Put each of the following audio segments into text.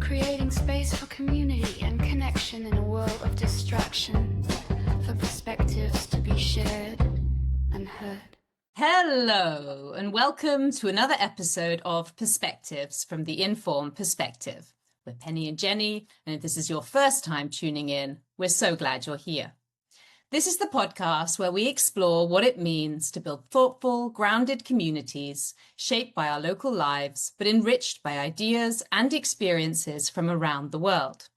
creating space for community and connection in a world of distraction, for perspectives to be shared and heard. Hello, and welcome to another episode of Perspectives from the Informed Perspective. We're Penny and Jenny, and if this is your first time tuning in, we're so glad you're here. This is the podcast where we explore what it means to build thoughtful, grounded communities shaped by our local lives, but enriched by ideas and experiences from around the world.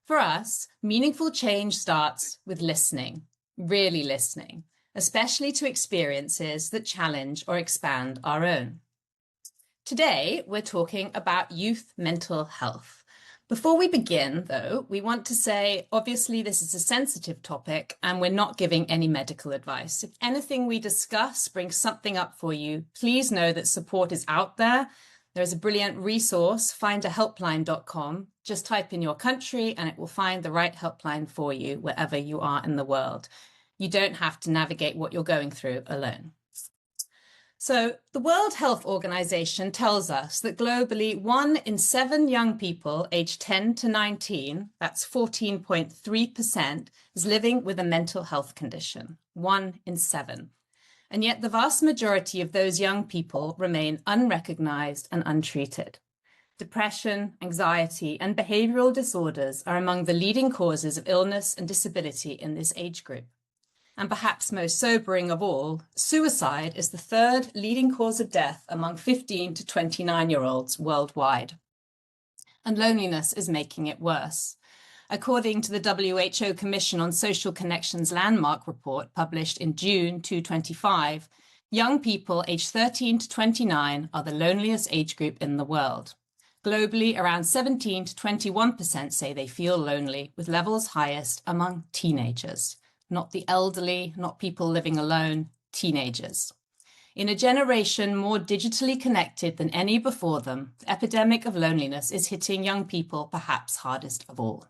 For us, meaningful change starts with listening, really listening, especially to experiences that challenge or expand our own. Today, we're talking about youth mental health. Before we begin, though, we want to say, obviously, this is a sensitive topic and we're not giving any medical advice. If anything we discuss brings something up for you, please know that support is out there. There is a brilliant resource, findahelpline.com. Just type in your country and it will find the right helpline for you wherever you are in the world. You don't have to navigate what you're going through alone. So the World Health Organization tells us that globally 1 in 7 young people aged 10 to 19, that's 14.3%, is living with a mental health condition. 1 in 7. And yet the vast majority of those young people remain unrecognized and untreated. Depression, anxiety, and behavioral disorders are among the leading causes of illness and disability in this age group. And perhaps most sobering of all, suicide is the 3rd leading cause of death among 15 to 29-year-olds worldwide. And loneliness is making it worse. According to the WHO Commission on Social Connections Landmark Report published in June 2025, young people aged 13 to 29 are the loneliest age group in the world. Globally, around 17 to 21% say they feel lonely, with levels highest among teenagers. Not the elderly, not people living alone, teenagers. In a generation more digitally connected than any before them, the epidemic of loneliness is hitting young people perhaps hardest of all.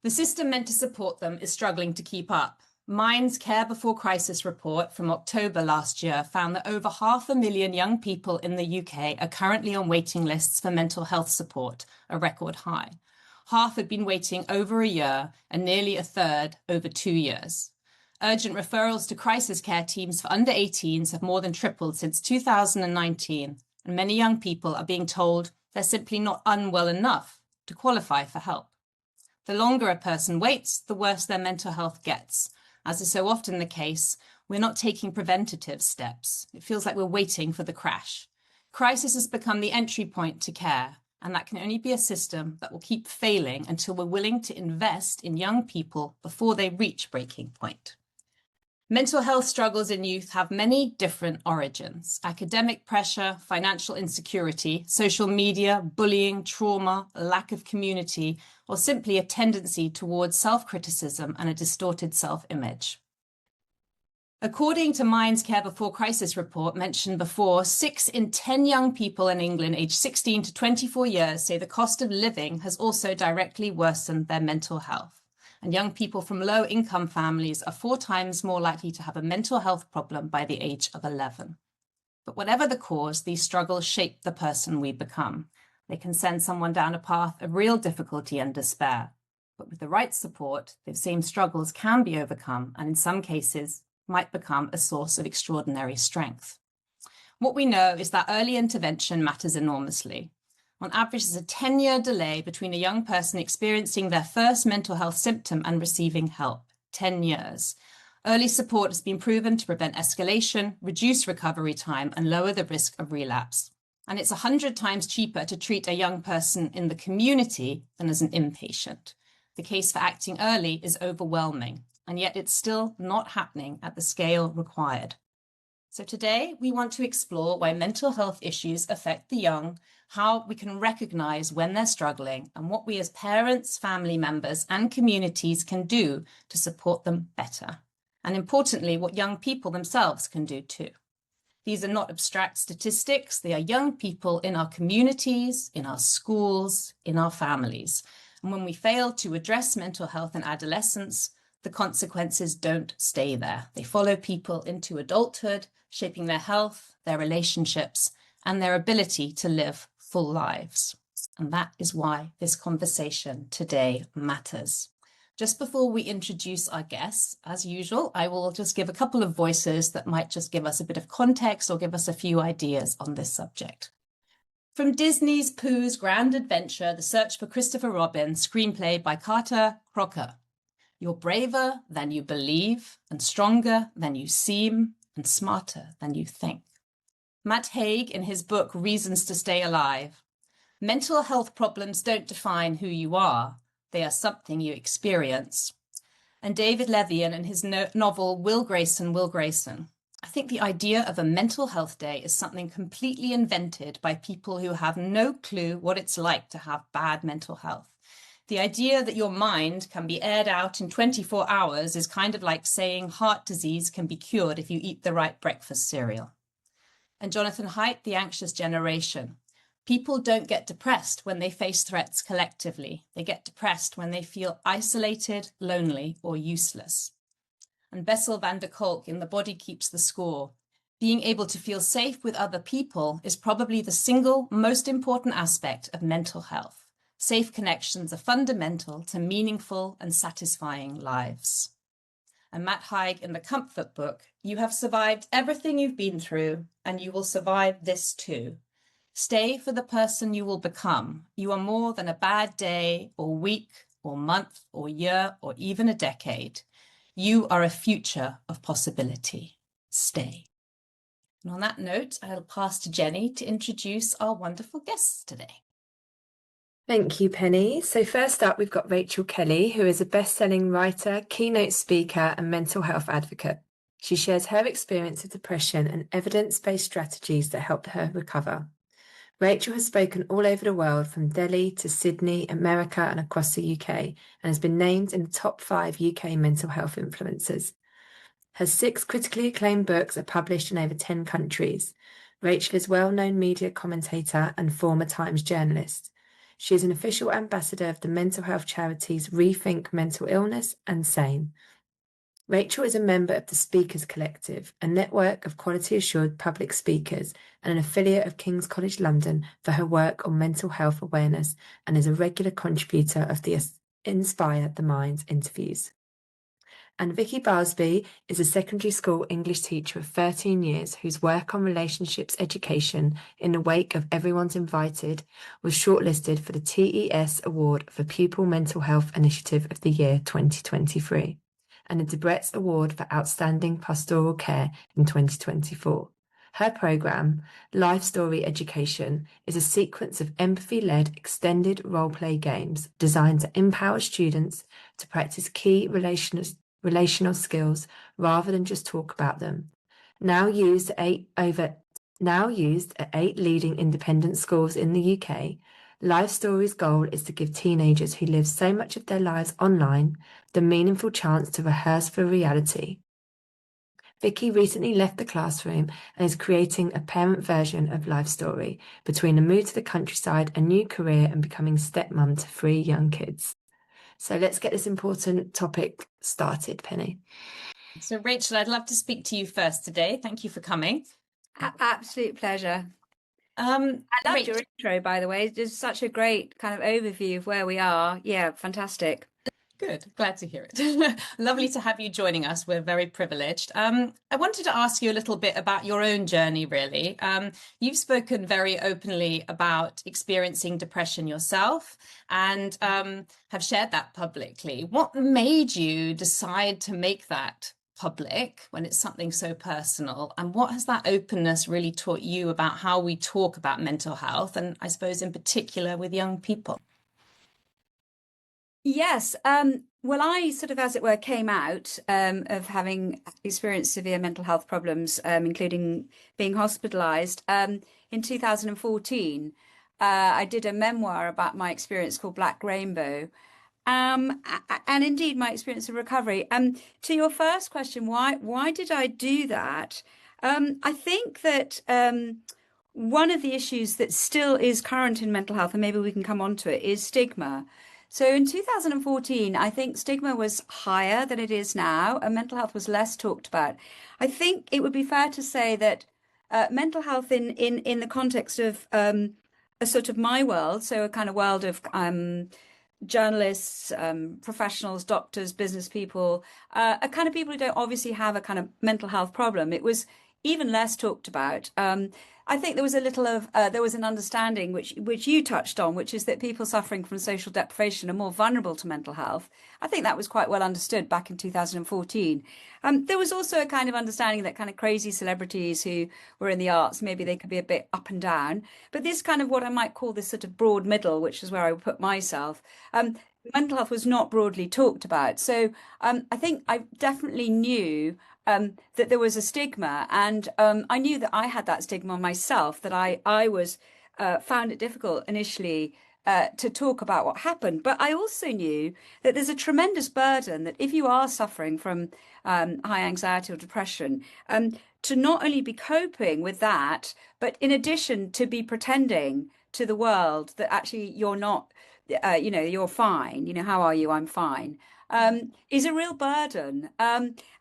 The system meant to support them is struggling to keep up. Mind's Care Before Crisis report from October last year found that over 500,000 young people in the UK are currently on waiting lists for mental health support, a record high. Half had been waiting over a year and nearly a third over 2 years. Urgent referrals to crisis care teams for under 18s have more than tripled since 2019, and many young people are being told they're simply not unwell enough to qualify for help. The longer a person waits, the worse their mental health gets. As is so often the case, we're not taking preventative steps. It feels like we're waiting for the crash. Crisis has become the entry point to care. And that can only be a system that will keep failing until we're willing to invest in young people before they reach breaking point. Mental health struggles in youth have many different origins: academic pressure, financial insecurity, social media, bullying, trauma, a lack of community, or simply a tendency towards self-criticism and a distorted self-image. According to Mind's Care Before Crisis report mentioned before, 6 in 10 young people in England aged 16 to 24 years say the cost of living has also directly worsened their mental health. And young people from low-income families are 4 times more likely to have a mental health problem by the age of 11. But whatever the cause, these struggles shape the person we become. They can send someone down a path of real difficulty and despair. But with the right support, the same struggles can be overcome, and in some cases, might become a source of extraordinary strength. What we know is that early intervention matters enormously. On average, there's a 10-year delay between a young person experiencing their first mental health symptom and receiving help. 10 years. Early support has been proven to prevent escalation, reduce recovery time, and lower the risk of relapse. And it's 100 times cheaper to treat a young person in the community than as an inpatient. The case for acting early is overwhelming, and yet it's still not happening at the scale required. So today we want to explore why mental health issues affect the young, how we can recognize when they're struggling, and what we as parents, family members, and communities can do to support them better. And importantly, what young people themselves can do too. These are not abstract statistics. They are young people in our communities, in our schools, in our families. And when we fail to address mental health in adolescence, the consequences don't stay there. They follow people into adulthood, shaping their health, their relationships, and their ability to live full lives. And that is why this conversation today matters. Just before we introduce our guests, as usual, I will just give a couple of voices that might just give us a bit of context or give us a few ideas on this subject. From Disney's Pooh's Grand Adventure, The Search for Christopher Robin, screenplay by Carter Crocker. You're braver than you believe, and stronger than you seem, and smarter than you think. Matt Haig in his book Reasons to Stay Alive. Mental health problems don't define who you are. They are something you experience. And David Levian in his novel Will Grayson, Will Grayson. I think the idea of a mental health day is something completely invented by people who have no clue what it's like to have bad mental health. The idea that your mind can be aired out in 24 hours is kind of like saying heart disease can be cured if you eat the right breakfast cereal. And Jonathan Haidt, The Anxious Generation. People don't get depressed when they face threats collectively. They get depressed when they feel isolated, lonely, or useless. And Bessel van der Kolk in The Body Keeps the Score. Being able to feel safe with other people is probably the single most important aspect of mental health. Safe connections are fundamental to meaningful and satisfying lives. And Matt Haig in The Comfort Book, you have survived everything you've been through, and you will survive this too. Stay for the person you will become. You are more than a bad day or week or month or year or even a decade. You are a future of possibility. Stay. And on that note, I'll pass to Jenny to introduce our wonderful guests today. Thank you, Penny. So first up, we've got Rachel Kelly, who is a best-selling writer, keynote speaker, and mental health advocate. She shares her experience of depression and evidence-based strategies that helped her recover. Rachel has spoken all over the world, from Delhi to Sydney, America, and across the UK, and has been named in the top 5 UK mental health influencers. Her 6 critically acclaimed books are published in over 10 countries. Rachel is a well-known media commentator and former Times journalist. She is an official ambassador of the mental health charities Rethink Mental Illness and SANE. Rachel is a member of the Speakers Collective, a network of quality-assured public speakers, and an affiliate of King's College London for her work on mental health awareness, and is a regular contributor of the Inspire the Mind interviews. And Vicky Barsby is a secondary school English teacher of 13 years whose work on relationships education in the wake of Everyone's Invited was shortlisted for the TES Award for Pupil Mental Health Initiative of the Year 2023 and the Debrett's Award for Outstanding Pastoral Care in 2024. Her programme, Life Story Education, is a sequence of empathy-led extended role-play games designed to empower students to practice key relational skills rather than just talk about them. Now used at 8 leading independent schools in the UK, Life Story's goal is to give teenagers who live so much of their lives online the meaningful chance to rehearse for reality. Vicky recently left the classroom and is creating a parent version of Life Story between a move to the countryside, a new career, and becoming stepmom to 3 young kids. So let's get this important topic started, Penny. So Rachel, I'd love to speak to you first today. Thank you for coming. Absolute pleasure. I loved your intro, by the way. It's such a great kind of overview of where we are. Yeah, fantastic. Good. Glad to hear it. Lovely to have you joining us. We're very privileged. I wanted to ask you a little bit about your own journey, really. You've spoken very openly about experiencing depression yourself and have shared that publicly. What made you decide to make that public when it's something so personal? And what has that openness really taught you about how we talk about mental health, and I suppose in particular with young people? Yes. Well, I sort of, as it were, came out of having experienced severe mental health problems, including being hospitalized. In 2014, I did a memoir about my experience called Black Rainbow. And indeed, my experience of recovery. To your first question, why did I do that? I think that one of the issues that still is current in mental health, and maybe we can come on to it, is stigma. So in 2014, I think stigma was higher than it is now, and mental health was less talked about. I think it would be fair to say that mental health in the context of a sort of my world, so a kind of world of journalists, professionals, doctors, business people, a kind of people who don't obviously have a kind of mental health problem. It was even less talked about. I think there was a little of there was an understanding which you touched on, which is that people suffering from social deprivation are more vulnerable to mental health. I think that was quite well understood back in 2014. There was also a kind of understanding that kind of crazy celebrities who were in the arts, maybe they could be a bit up and down. But this kind of what I might call this sort of broad middle, which is where I would put myself, mental health was not broadly talked about. So I think I definitely knew that there was a stigma, and I knew that I had that stigma myself, that I was found it difficult initially to talk about what happened. But I also knew that there's a tremendous burden that if you are suffering from high anxiety or depression, to not only be coping with that, but in addition to be pretending to the world that actually you're not, you're fine. How are you? I'm fine. Is a real burden.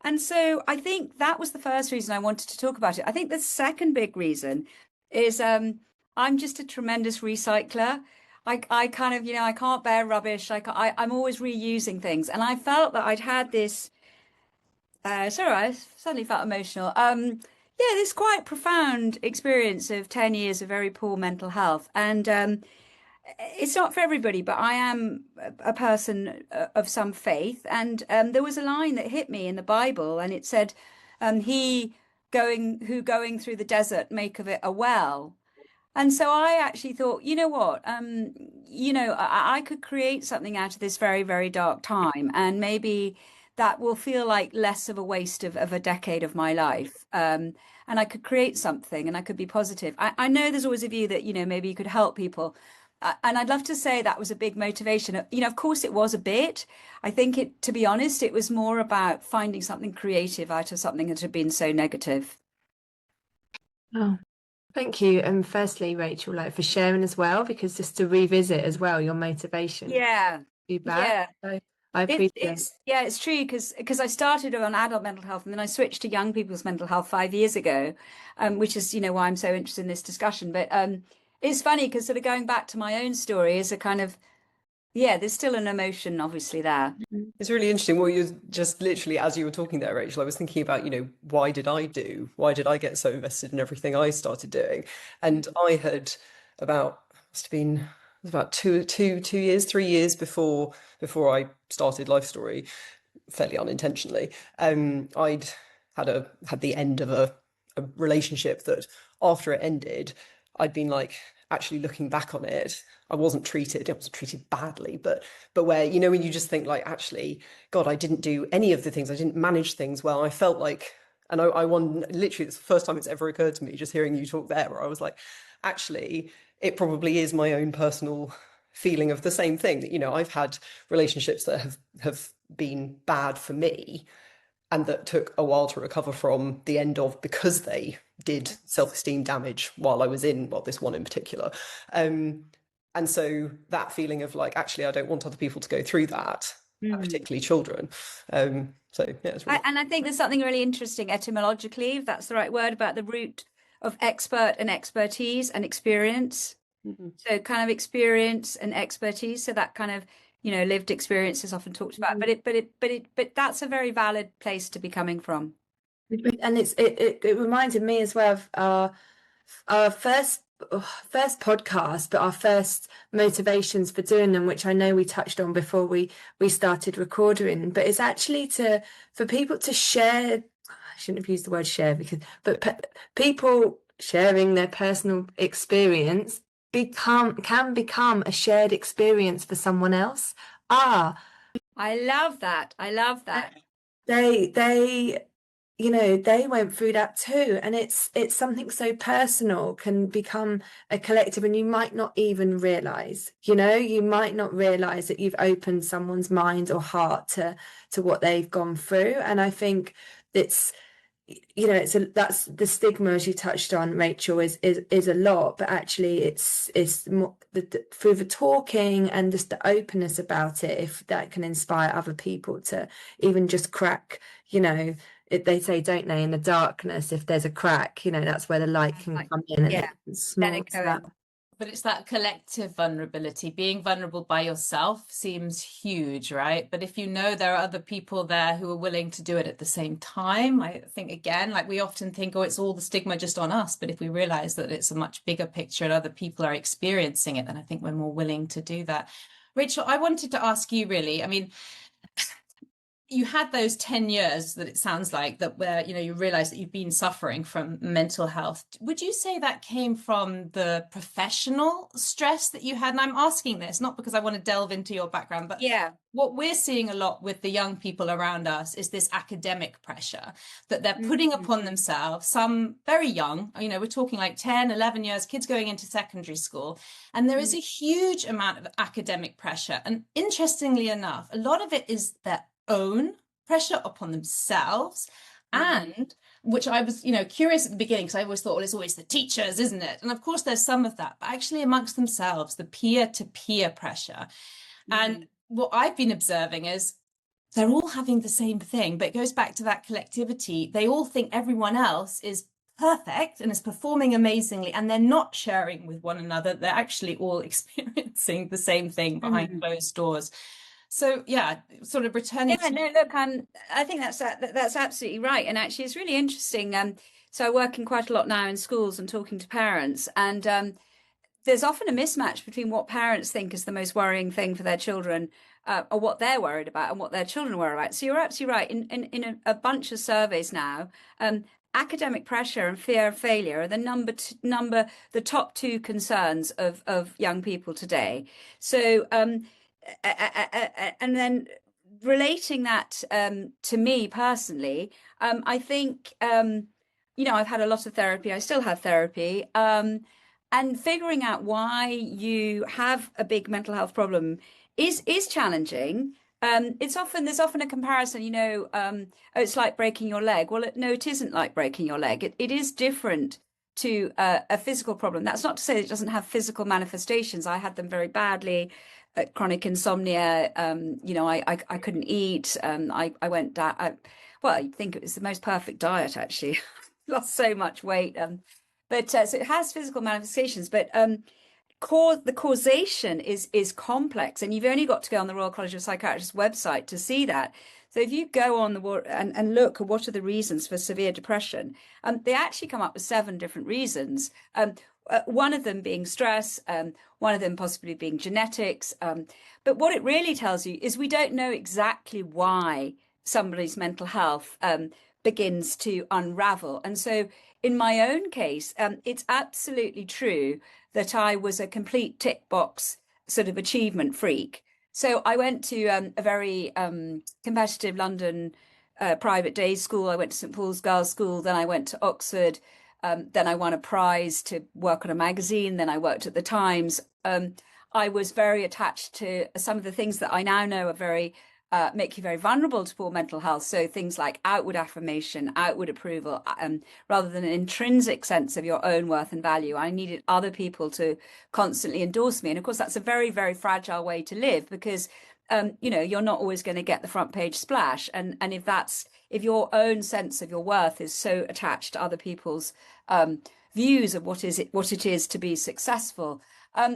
And so I think that was the first reason I wanted to talk about it. I think the second big reason is I'm just a tremendous recycler. I kind of, I can't bear rubbish. I'm always reusing things. And I felt that I'd had this, sorry, I suddenly felt emotional. This quite profound experience of 10 years of very poor mental health. And it's not for everybody, but I am a person of some faith. And there was a line that hit me in the Bible, and it said, who going through the desert make of it a well. And so I actually thought, you know what, I could create something out of this very, very dark time. And maybe that will feel like less of a waste of a decade of my life. And I could create something and I could be positive. I know there's always a view that, maybe you could help people. And I'd love to say that was a big motivation. Of course it was a bit. I think to be honest, it was more about finding something creative out of something that had been so negative. Oh, thank you. And firstly, Rachel, for sharing as well, because just to revisit as well your motivation. Yeah. Be back. Yeah. So I appreciate it's true because I started on adult mental health and then I switched to young people's mental health 5 years ago, which is, why I'm so interested in this discussion. But it's funny because sort of going back to my own story is a kind of, there's still an emotion obviously there. It's really interesting. Well, you just literally, as you were talking there, Rachel, I was thinking about, why did I get so invested in everything I started doing? And I had must have been about 3 years before I started Life Story, fairly unintentionally. I'd had the end of a relationship that after it ended, I'd been actually looking back on it, I wasn't treated badly, but where, when you just think actually, God, I didn't do any of the things, I didn't manage things well. I felt like, and I won, literally, it's the first time it's ever occurred to me, just hearing you talk there, where I was like, actually, it probably is my own personal feeling of the same thing, that, I've had relationships that have been bad for me, and that took a while to recover from the end of, because they did self-esteem damage while I was in, this one in particular. And so that feeling of actually, I don't want other people to go through that, particularly children. It's really... And I think there's something really interesting etymologically, if that's the right word, about the root of expert and expertise and experience. Mm-hmm. So kind of experience and expertise. So that kind of, lived experience is often talked about, but that's a very valid place to be coming from. And it reminded me as well of our first podcast, but our first motivations for doing them, which I know we touched on before we started recording. But it's actually for people to share. I shouldn't have used the word share but people sharing their personal experience can become a shared experience for someone else. I love that. They went through that too, and it's something so personal can become a collective, and you might not even realize that you've opened someone's mind or heart to what they've gone through. And I think it's that's the stigma, as you touched on, Rachel, is a lot, but actually it's more through the talking and just the openness about it, if that can inspire other people to even just crack, they say, don't they, in the darkness, if there's a crack, that's where the light can come in and small that. But it's that collective vulnerability. Being vulnerable by yourself seems huge, right? But if you know there are other people there who are willing to do it at the same time, I think, again, like we often think, oh, it's all the stigma just on us. But if we realize that it's a much bigger picture and other people are experiencing it, then I think we're more willing to do that. Rachel, I wanted to ask you really, I mean, you had those 10 years that it sounds like that where, you know, you realized that you've been suffering from mental health. Would you say that came from the professional stress that you had? And I'm asking this not because I want to delve into your background, but what we're seeing a lot with the young people around us is this academic pressure that they're putting upon themselves, some very young, you know, we're talking like 10, 11 years, kids going into secondary school. And there is a huge amount of academic pressure. And interestingly enough, a lot of it is their own pressure upon themselves, and which I was, you know, curious at the beginning because I always thought, well, it's always the teachers, isn't it? And of course there's some of that, but actually amongst themselves, the peer-to-peer pressure. And what I've been observing is they're all having the same thing, but it goes back to that collectivity. They all think everyone else is perfect and is performing amazingly, and they're not sharing with one another. They're actually all experiencing the same thing behind closed doors. So yeah, sort of returning. Yeah, no, look, I think that's absolutely right, and actually, it's really interesting. So I work in quite a lot now in schools and talking to parents, and there's often a mismatch between what parents think is the most worrying thing for their children, or what they're worried about, and what their children worry about. So you're absolutely right. In a bunch of surveys now, academic pressure and fear of failure are the top two concerns of young people today. So. And then relating that to me personally, I think, you know, I've had a lot of therapy. I still have therapy. And figuring out why you have a big mental health problem is challenging. There's often a comparison, you know, oh, it's like breaking your leg. Well, no, it isn't like breaking your leg. It is different to a physical problem. That's not to say it doesn't have physical manifestations. I had them very badly. Chronic insomnia, you know, I couldn't eat. I went down. Well, I think it was the most perfect diet, actually. Lost so much weight. But so it has physical manifestations, but the causation is complex, and you've only got to go on the Royal College of Psychiatrists website to see that. So if you go on and look at what are the reasons for severe depression, they actually come up with 7 different reasons. One of them being stress, one of them possibly being genetics. But what it really tells you is we don't know exactly why somebody's mental health begins to unravel. And so in my own case, it's absolutely true that I was a complete tick box sort of achievement freak. So I went to a very competitive London private day school. I went to St Paul's Girls' School, then I went to Oxford. Then I won a prize to work on a magazine. Then I worked at the Times. I was very attached to some of the things that I now know are very make you very vulnerable to poor mental health. So things like outward affirmation, outward approval, rather than an intrinsic sense of your own worth and value. I needed other people to constantly endorse me. And of course, that's a very, very fragile way to live because, you know, you're not always going to get the front page splash. And if your own sense of your worth is so attached to other people's views of what it is to be successful.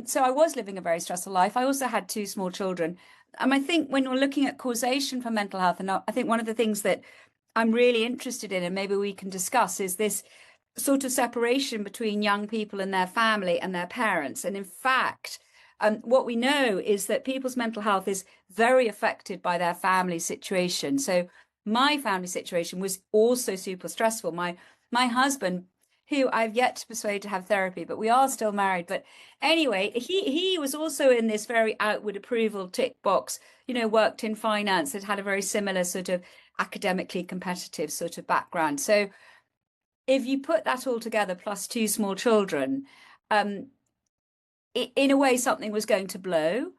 So I was living a very stressful life. I also had 2 small children. I think when we're looking at causation for mental health, and I think one of the things that I'm really interested in, and maybe we can discuss, is this sort of separation between young people and their family and their parents. And in fact, what we know is that people's mental health is very affected by their family situation. So my family situation was also super stressful. My husband, who I've yet to persuade to have therapy, but we are still married. But anyway, he was also in this very outward approval tick box, you know, worked in finance, had a very similar sort of academically competitive sort of background. So if you put that all together, plus 2 small children, in a way, something was going to blow.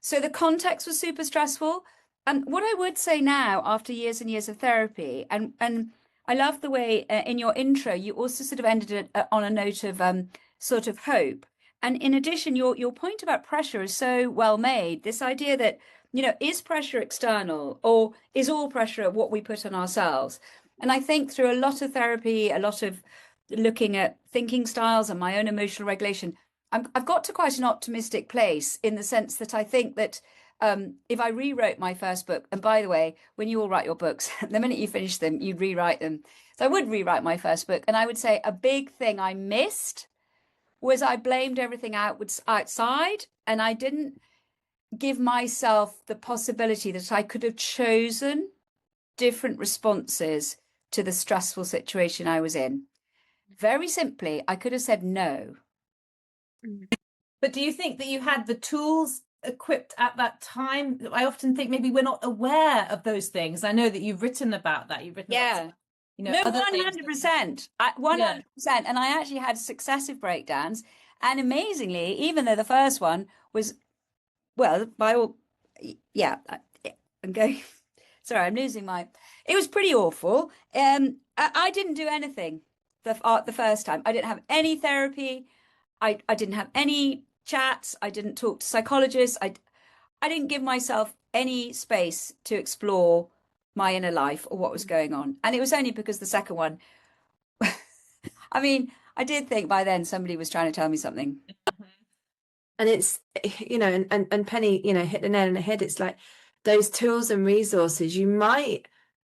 So the context was super stressful. And what I would say now, after years and years of therapy, and I love the way in your intro, you also sort of ended it on a note of sort of hope. And in addition, your point about pressure is so well made. This idea that, you know, is pressure external or is all pressure what we put on ourselves? And I think through a lot of therapy, a lot of looking at thinking styles and my own emotional regulation, I've got to quite an optimistic place in the sense that I think that if I rewrote my first book, and by the way, when you all write your books, the minute you finish them, you rewrite them. So I would rewrite my first book, and I would say a big thing I missed was I blamed everything outside, and I didn't give myself the possibility that I could have chosen different responses to the stressful situation I was in. Very simply, I could have said no. But do you think that you had the tools equipped at that time? I often think maybe we're not aware of those things. I know that you've written about that. You've written about, No, other 100%. 100%. And I actually had successive breakdowns. And amazingly, even though the first one was, well, I'm going, sorry, I'm losing it was pretty awful. I didn't do anything the first time. I didn't have any therapy. I didn't have any chats. I didn't talk to psychologists. I didn't give myself any space to explore my inner life or what was going on. And it was only because the second one, I mean, I did think by then somebody was trying to tell me something. And it's, and Penny, hit the nail on the head. It's like those tools and resources, you might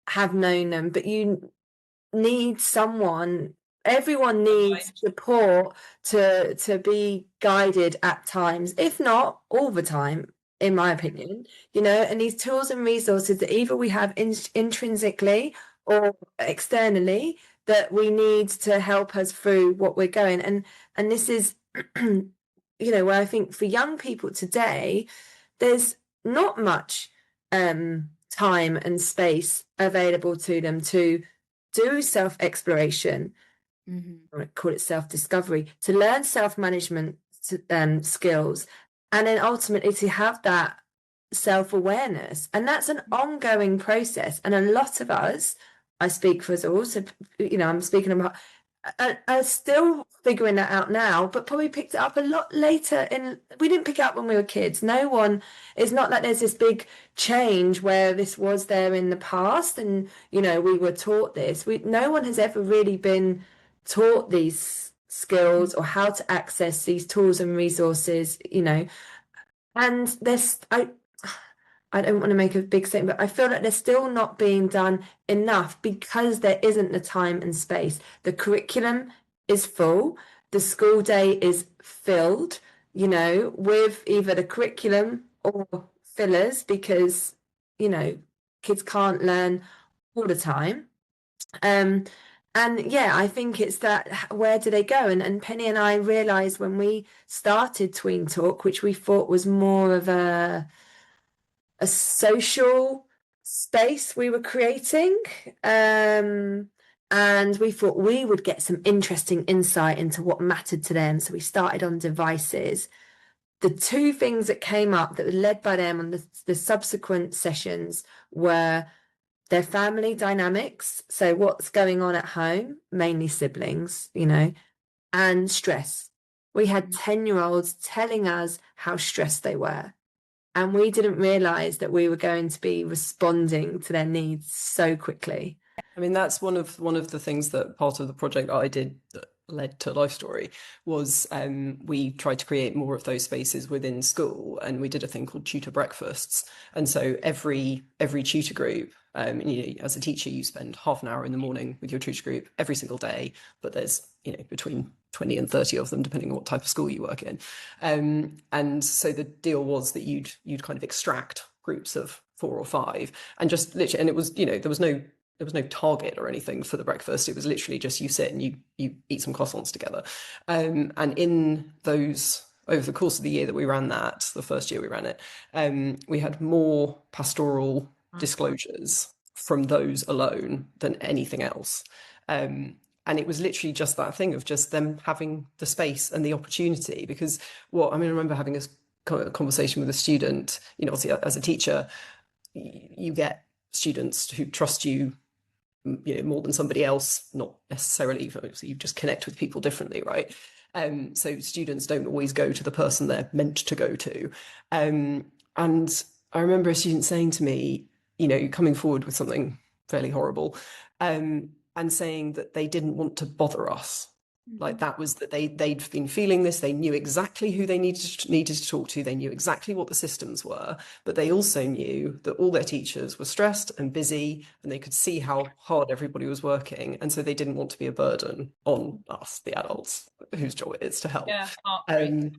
have known them, but you need someone. Everyone needs support to be guided at times, if not all the time, in my opinion, and these tools and resources that either we have intrinsically or externally that we need to help us through what we're going. And this is, where I think for young people today, there's not much time and space available to them to do self-exploration. I call it self-discovery, to learn self-management skills, and then ultimately to have that self-awareness. And that's an ongoing process. And a lot of us, I speak for us all, so I'm speaking about, are still figuring that out now, but probably picked it up a lot later. We didn't pick it up when we were kids. No one, it's not like there's this big change where this was there in the past and we were taught this. No one has ever really been taught these skills or how to access these tools and resources, and there's I don't want to make a big statement, but I feel like they're still not being done enough because there isn't the time and space. The curriculum is full, the school day is filled, with either the curriculum or fillers because kids can't learn all the time. And yeah, I think it's that, where do they go? And Penny and I realised when we started Tween Talk, which we thought was more of a social space we were creating, and we thought we would get some interesting insight into what mattered to them. So we started on devices. The two things that came up that were led by them on the subsequent sessions were their family dynamics, so what's going on at home, mainly siblings, and stress. We had 10-year-olds telling us how stressed they were, and we didn't realise that we were going to be responding to their needs so quickly. I mean, that's one of the things that part of the project that I did that led to Life Story was we tried to create more of those spaces within school, and we did a thing called tutor breakfasts. And so every tutor group, as a teacher, you spend half an hour in the morning with your tutor group every single day, but there's between 20 and 30 of them depending on what type of school you work in. And so the deal was that you'd kind of extract groups of 4 or 5 and just literally, and it was there was no target or anything for the breakfast. It was literally just you sit and you eat some croissants together. And in those, over the course of the year that we ran that, the first year we ran it, we had more pastoral disclosures from those alone than anything else. And it was literally just that thing of just them having the space and the opportunity, because I remember having a conversation with a student, obviously as a teacher, you get students who trust you more than somebody else, not necessarily, you just connect with people differently, right? So students don't always go to the person they're meant to go to. And I remember a student saying to me, coming forward with something fairly horrible, and saying that they didn't want to bother us. Like that was that they'd been feeling this. They knew exactly who they needed to talk to. They knew exactly what the systems were, but they also knew that all their teachers were stressed and busy, and they could see how hard everybody was working, and so they didn't want to be a burden on us, the adults, whose job it is to help. Yeah, And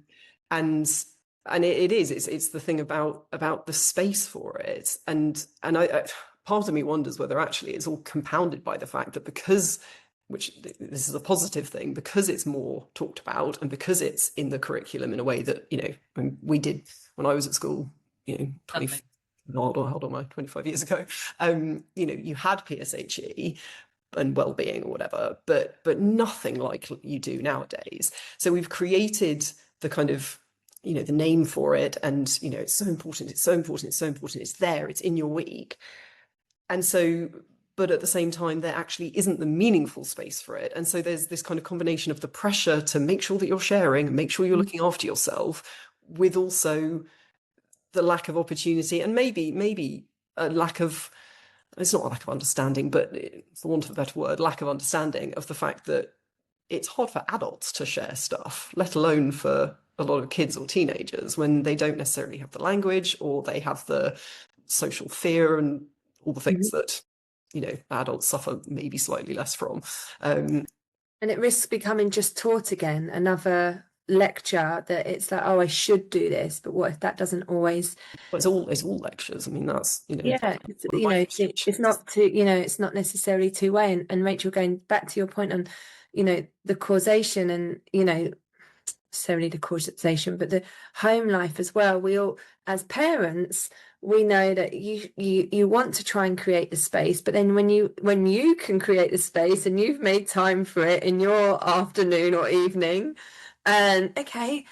it's the thing about the space for it, and I part of me wonders whether actually it's all compounded by the fact that because, which this is a positive thing, because it's more talked about and because it's in the curriculum in a way that, you know, we did when I was at school, you know, 20, how old am I, 25 years ago, you know, you had PSHE and well-being or whatever, but nothing like you do nowadays. So we've created the kind of, you know, the name for it, and, you know, it's so important, it's so important, it's so important, it's there, it's in your week. And so, but at the same time, there actually isn't the meaningful space for it. And so there's this kind of combination of the pressure to make sure that you're sharing and make sure you're looking after yourself, with also the lack of opportunity and maybe a lack of, it's not a lack of understanding, but for want of a better word, lack of understanding of the fact that it's hard for adults to share stuff, let alone for a lot of kids or teenagers, when they don't necessarily have the language or they have the social fear and all the things that, you know, adults suffer maybe slightly less from. And it risks becoming just taught again, another lecture that it's like, oh, I should do this, but what if that doesn't always? Well, it's all lectures. I mean, that's, you know, yeah, you know, it's not to, you know, it's not necessarily two-way. And Rachel, going back to your point on, you know, the causation and, you know, necessarily the causation, but the home life as well. We all, as parents, we know that you want to try and create the space, but then when you can create the space and you've made time for it in your afternoon or evening, and okay,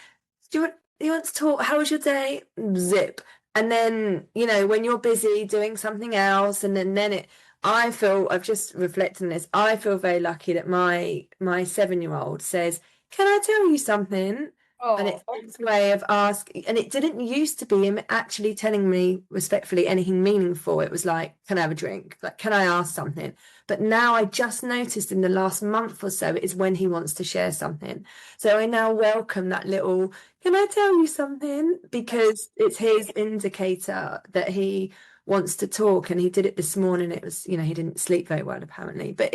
do you want to talk? How was your day? Zip. And then, you know, when you're busy doing something else, and then I've just reflected on this. I feel very lucky that my 7-year-old says, "Can I tell you something?" And it's his way of asking, and it didn't used to be him actually telling me respectfully anything meaningful. It was like, can I have a drink? Like, can I ask something? But now I just noticed in the last month or so, it is when he wants to share something. So I now welcome that little, can I tell you something? Because it's his indicator that he wants to talk. And he did it this morning. It was, you know, he didn't sleep very well, apparently, but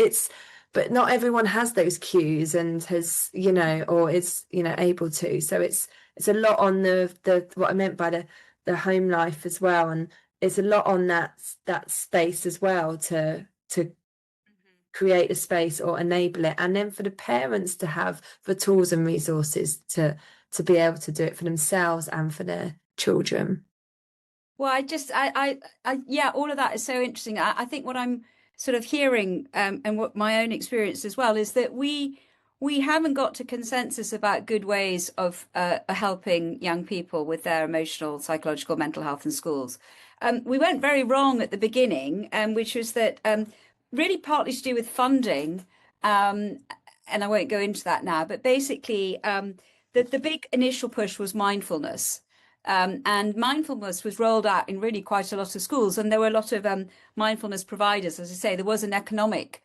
not everyone has those cues and has, you know, or is, you know, able to. So it's a lot on the what I meant by the home life as well, and it's a lot on that space as well to create a space or enable it, and then for the parents to have the tools and resources to be able to do it for themselves and for their children. Well, I yeah, all of that is so interesting. I think what I'm sort of hearing and what my own experience as well is that we haven't got to consensus about good ways of helping young people with their emotional, psychological, mental health in schools. We went very wrong at the beginning, which was that really partly to do with funding, and I won't go into that now, but basically the big initial push was mindfulness. And mindfulness was rolled out in really quite a lot of schools, and there were a lot of mindfulness providers. As I say, there was an economic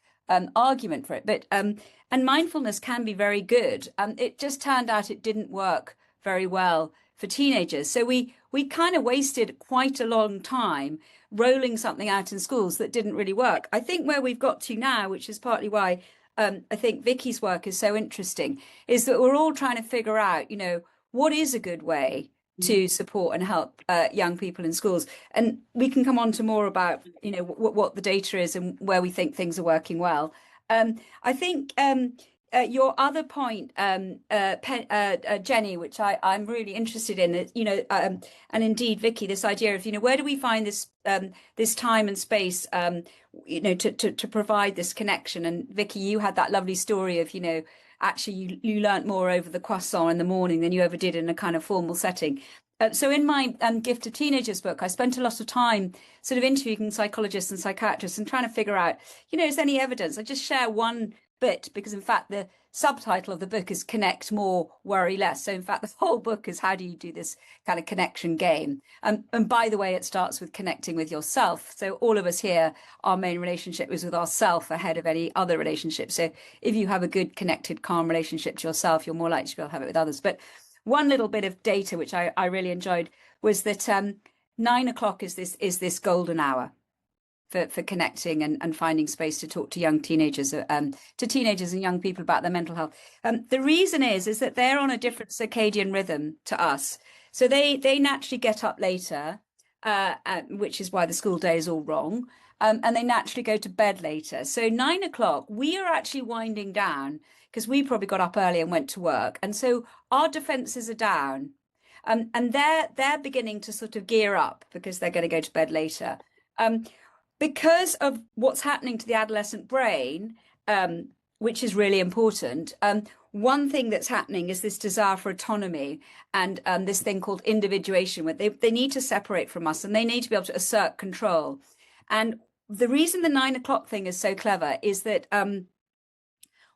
argument for it, but and mindfulness can be very good. It just turned out it didn't work very well for teenagers. So we kind of wasted quite a long time rolling something out in schools that didn't really work. I think where we've got to now, which is partly why I think Vicky's work is so interesting, is that we're all trying to figure out, you know, what is a good way to support and help young people in schools. And we can come on to more about, you know, what the data is and where we think things are working well. I think your other point, Jenny, which I'm really interested in, is, you know, and indeed, Vicky, this idea of, you know, where do we find this this time and space, you know, to provide this connection? And Vicky, you had that lovely story of, you know, actually you learnt more over the croissant in the morning than you ever did in a kind of formal setting. So in my Gift to Teenagers book, I spent a lot of time sort of interviewing psychologists and psychiatrists and trying to figure out, you know, is there any evidence? I just share one bit, because in fact the subtitle of the book is Connect More, Worry Less. So in fact the whole book is how do you do this kind of connection game. And by the way, it starts with connecting with yourself. So all of us here, our main relationship is with ourself ahead of any other relationship. So if you have a good, connected, calm relationship to yourself, you're more likely to be able to have it with others. But one little bit of data which I really enjoyed was that 9 o'clock is this golden hour for connecting and finding space to talk to young teenagers, to teenagers and young people about their mental health. The reason is that they're on a different circadian rhythm to us. So they naturally get up later, which is why the school day is all wrong. And they naturally go to bed later. So 9 o'clock, we are actually winding down because we probably got up early and went to work. And so our defenses are down. And they're beginning to sort of gear up because they're going to go to bed later. Because of what's happening to the adolescent brain, which is really important, one thing that's happening is this desire for autonomy and this thing called individuation, where they need to separate from us and they need to be able to assert control. And the reason the 9 o'clock thing is so clever is that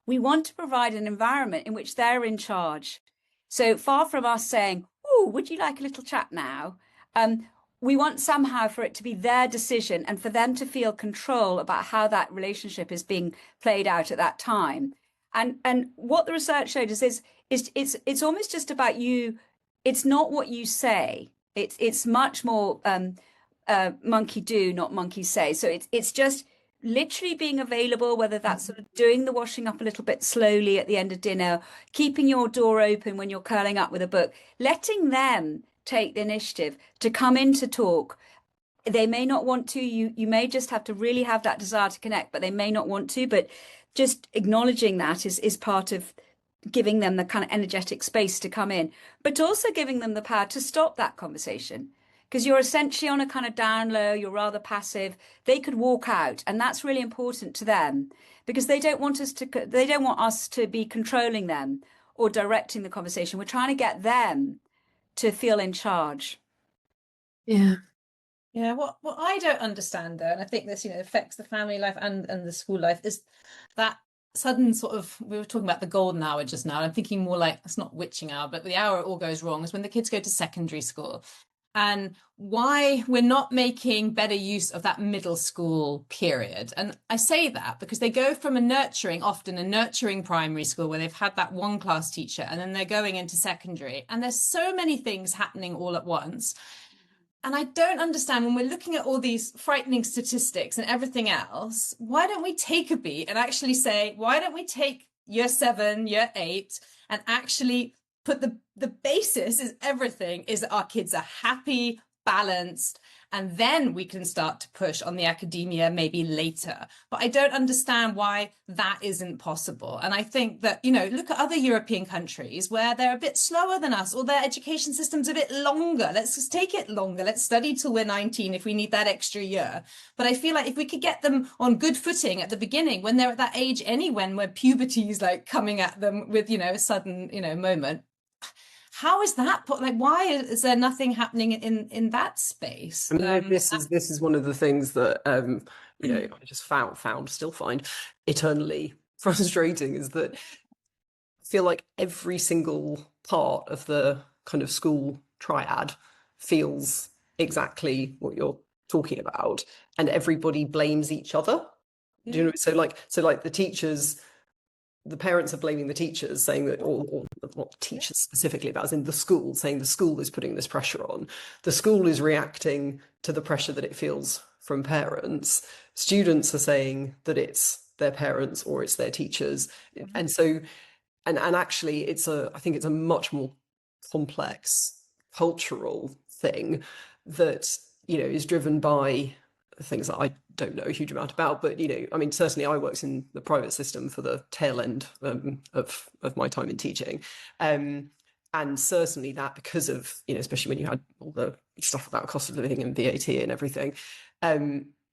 we want to provide an environment in which they're in charge. So far from us saying, "Oh, would you like a little chat now?" We want somehow for it to be their decision and for them to feel control about how that relationship is being played out at that time. And what the research showed is it's almost just about you. It's not what you say. It's much more monkey do, not monkey say. So it's just literally being available, whether that's sort of doing the washing up a little bit slowly at the end of dinner, keeping your door open when you're curling up with a book, letting them take the initiative to come in to talk. They may not want to, you may just have to really have that desire to connect, but they may not want to. But just acknowledging that is part of giving them the kind of energetic space to come in, but also giving them the power to stop that conversation. Because you're essentially on a kind of down low, you're rather passive. They could walk out, and that's really important to them because they don't want us to be controlling them or directing the conversation. We're trying to get them to feel in charge. Yeah. Yeah, what I don't understand though, and I think this, affects the family life and the school life, is that sudden sort of, we were talking about the golden hour just now. I'm thinking more like, it's not witching hour, but the hour it all goes wrong is when the kids go to secondary school. And why we're not making better use of that middle school period. And I say that because they go from often a nurturing primary school where they've had that one class teacher, and then they're going into secondary. And there's so many things happening all at once. And I don't understand, when we're looking at all these frightening statistics and everything else, why don't we take a beat and actually say, why don't we take year 7, year 8, and actually put the basis is everything is that our kids are happy, balanced, and then we can start to push on the academia maybe later. But I don't understand why that isn't possible. And I think that, look at other European countries where they're a bit slower than us, or their education system's a bit longer. Let's just take it longer. Let's study till we're 19 if we need that extra year. But I feel like if we could get them on good footing at the beginning, when they're at that age where puberty is like coming at them with, a sudden, moment. How is that? Why is there nothing happening in that space? I mean, this is one of the things that I just still find eternally frustrating, is that I feel like every single part of the kind of school triad feels exactly what you're talking about, and everybody blames each other. Do you know? So like the teachers. The parents are blaming the teachers, saying that, or not teachers specifically, but as in the school, saying the school is putting this pressure on. The school is reacting to the pressure that it feels from parents. Students are saying that it's their parents or it's their teachers. And so, and actually I think it's a much more complex cultural thing that, is driven by things that I don't know a huge amount about, but certainly I worked in the private system for the tail end of my time in teaching, and certainly that, because of especially when you had all the stuff about cost of living and VAT and everything,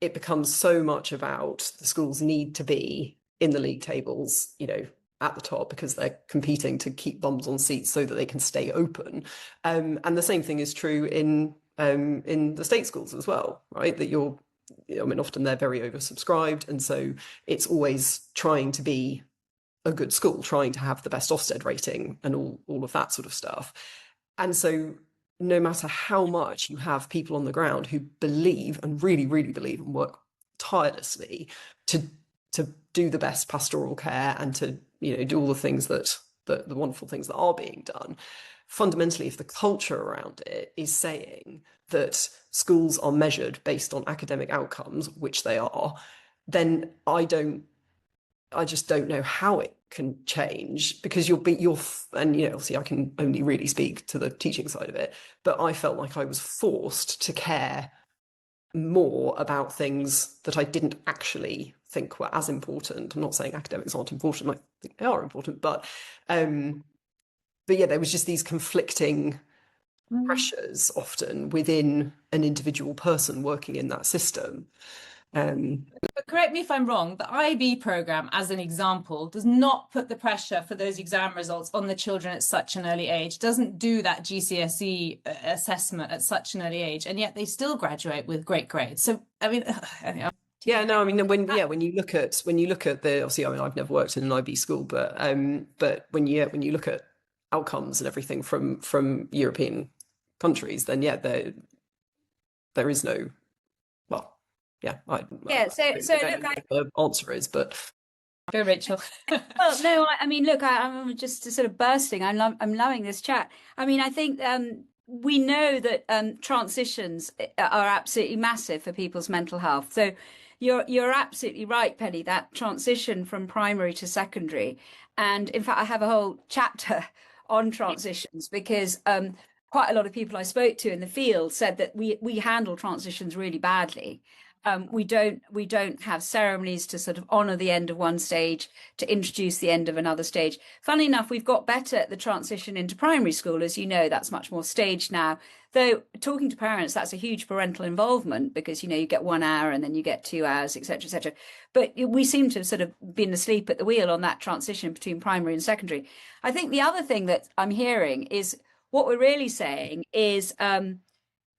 it becomes so much about the schools need to be in the league tables, at the top, because they're competing to keep bums on seats so that they can stay open, and the same thing is true in the state schools as well, right? That often they're very oversubscribed, and so it's always trying to be a good school, trying to have the best Ofsted rating and all of that sort of stuff. And so no matter how much you have people on the ground who believe and really, really believe and work tirelessly to do the best pastoral care and to, you know, do all the things that the wonderful things that are being done, fundamentally, if the culture around it is saying that schools are measured based on academic outcomes, which they are, then I just don't know how it can change, because and you know, obviously I can only really speak to the teaching side of it, but I felt like I was forced to care more about things that I didn't actually think were as important. I'm not saying academics aren't important, I think they are important, but yeah, there was just these conflicting pressures often within an individual person working in that system. But correct me if I'm wrong, the IB program, as an example, does not put the pressure for those exam results on the children at such an early age, doesn't do that GCSE assessment at such an early age, and yet they still graduate with great grades. So, I mean, yeah, no, I mean, when you look at the, obviously, I mean, I've never worked in an IB school, but when you look at outcomes and everything from European countries, then yeah, there is no, well, yeah, So don't know look, what the answer is, but go, Rachel. well, no, I mean, look, I'm just sort of bursting. I'm loving this chat. I mean, I think we know that transitions are absolutely massive for people's mental health. So you're absolutely right, Penny, that transition from primary to secondary. And in fact, I have a whole chapter on transitions, because quite a lot of people I spoke to in the field said that we handle transitions really badly. We don't have ceremonies to sort of honour the end of one stage, to introduce the end of another stage. Funnily enough, we've got better at the transition into primary school. As you know, that's much more staged now. Though talking to parents, that's a huge parental involvement, because, you know, you get 1 hour and then you get 2 hours, etc., etc. But we seem to have sort of been asleep at the wheel on that transition between primary and secondary. I think the other thing that I'm hearing is, what we're really saying is,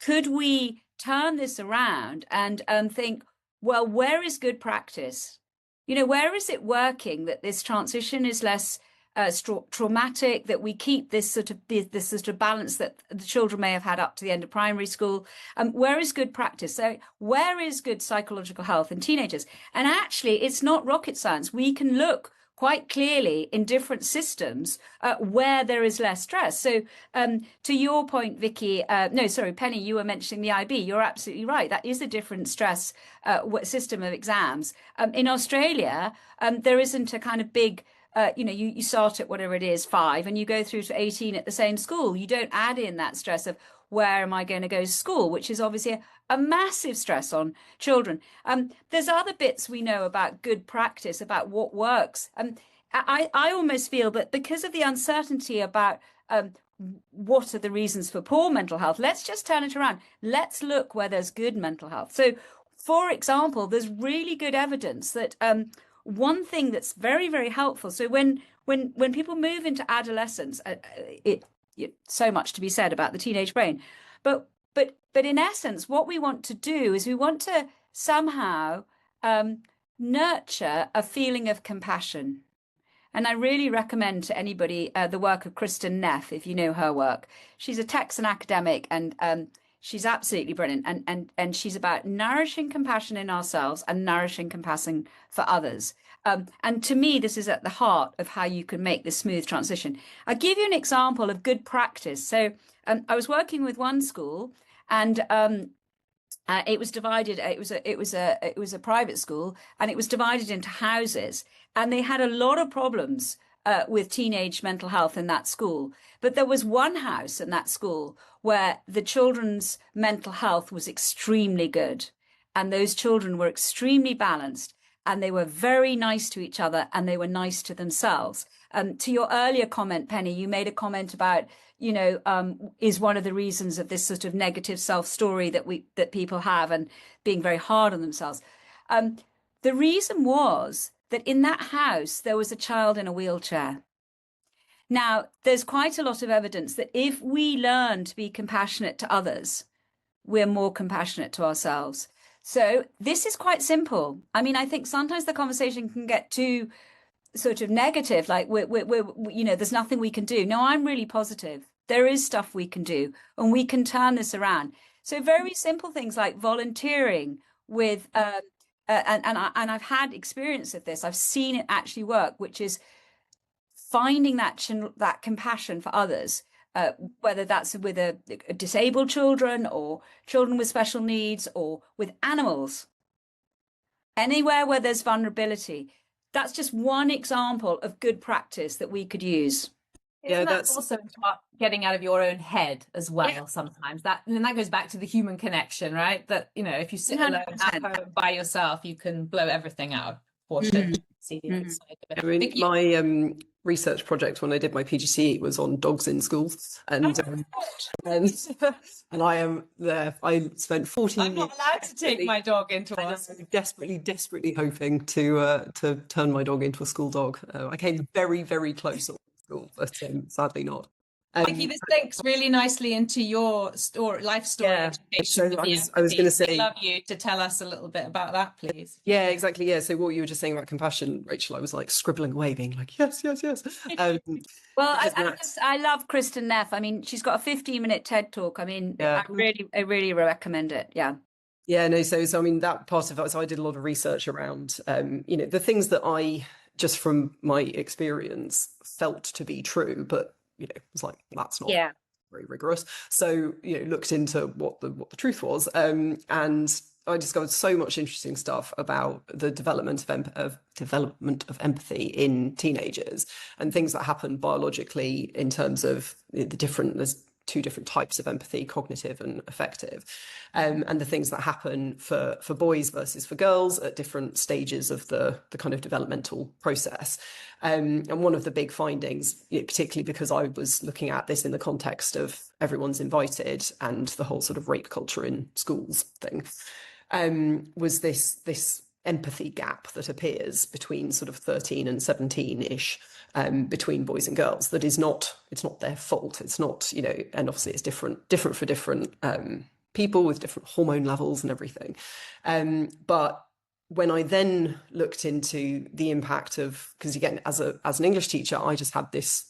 could we turn this around and think, well, where is good practice? You know, where is it working that this transition is less traumatic, that we keep this sort of balance that the children may have had up to the end of primary school? Where is good practice? So where is good psychological health in teenagers? And actually, it's not rocket science. We can look quite clearly in different systems where there is less stress. So to your point, Vicky, Penny, you were mentioning the IB. You're absolutely right. That is a different stress system of exams. In Australia, there isn't a kind of big, you start at whatever it is, 5, and you go through to 18 at the same school. You don't add in that stress of, where am I going to go to school, which is obviously a massive stress on children. There's other bits we know about good practice, about what works. I almost feel that because of the uncertainty about what are the reasons for poor mental health, let's just turn it around. Let's look where there's good mental health. So, for example, there's really good evidence that one thing that's very, very helpful. So when people move into adolescence, so much to be said about the teenage brain, but in essence, what we want to do is we want to somehow nurture a feeling of compassion. And I really recommend to anybody the work of Kristen Neff, if you know her work. She's a Texan academic, and she's absolutely brilliant. And she's about nourishing compassion in ourselves and nourishing compassion for others. And to me, this is at the heart of how you can make this smooth transition. I'll give you an example of good practice. So I was working with one school, and it was divided. It was a private school, and it was divided into houses, and they had a lot of problems with teenage mental health in that school. But there was one house in that school where the children's mental health was extremely good, and those children were extremely balanced, and they were very nice to each other, and they were nice to themselves. To your earlier comment, Penny, you made a comment about, is one of the reasons of this sort of negative self-story that people have, and being very hard on themselves. The reason was that in that house, there was a child in a wheelchair. Now, there's quite a lot of evidence that if we learn to be compassionate to others, we're more compassionate to ourselves. So this is quite simple. I mean, I think sometimes the conversation can get too sort of negative, like there's nothing we can do. No, I'm really positive. There is stuff we can do, and we can turn this around. So very simple things like volunteering with, and I've had experience of this. I've seen it actually work, which is finding that compassion for others, whether that's with a disabled children or children with special needs or with animals. Anywhere where there's vulnerability, that's just one example of good practice that we could use. Isn't that that's also about getting out of your own head as well sometimes? And that goes back to the human connection, right? That, if you sit alone at 100%. home by yourself, you can blow everything out of proportion. See the other side of it. I mean, Vicky, my research project when I did my PGCE was on dogs in schools, and and I am there. I spent 14 I'm not years allowed to take my dog into I know, us. desperately hoping to turn my dog into a school dog. I came very, very close at school, but sadly not. Vicky, this links really nicely into your life story. Yeah, Education so with I was empathy. going to say, I'd love you to tell us a little bit about that, please. yeah, exactly. Yeah. So what you were just saying about compassion, Rachel, I was like scribbling away, being like, yes, yes, yes. Well, Because I love Kristen Neff. I mean, she's got a 15-minute TED talk. I mean, Yeah. I really recommend it. Yeah. Yeah, no, so I mean that part of it, so I did a lot of research around the things that I just from my experience felt to be true, but it's like that's not Yeah. very rigorous. So, looked into what the truth was. And I discovered so much interesting stuff about the development of empathy in teenagers and things that happen biologically in terms of there's two different types of empathy, cognitive and affective, and the things that happen for boys versus for girls at different stages of the kind of developmental process. And one of the big findings, particularly because I was looking at this in the context of everyone's invited and the whole sort of rape culture in schools thing, was this empathy gap that appears between sort of 13 and 17-ish, between boys and girls. That is not, it's not their fault. It's not, and obviously it's different for different people with different hormone levels and everything. But when I then looked into the impact of, because again, as an English teacher, I just had this,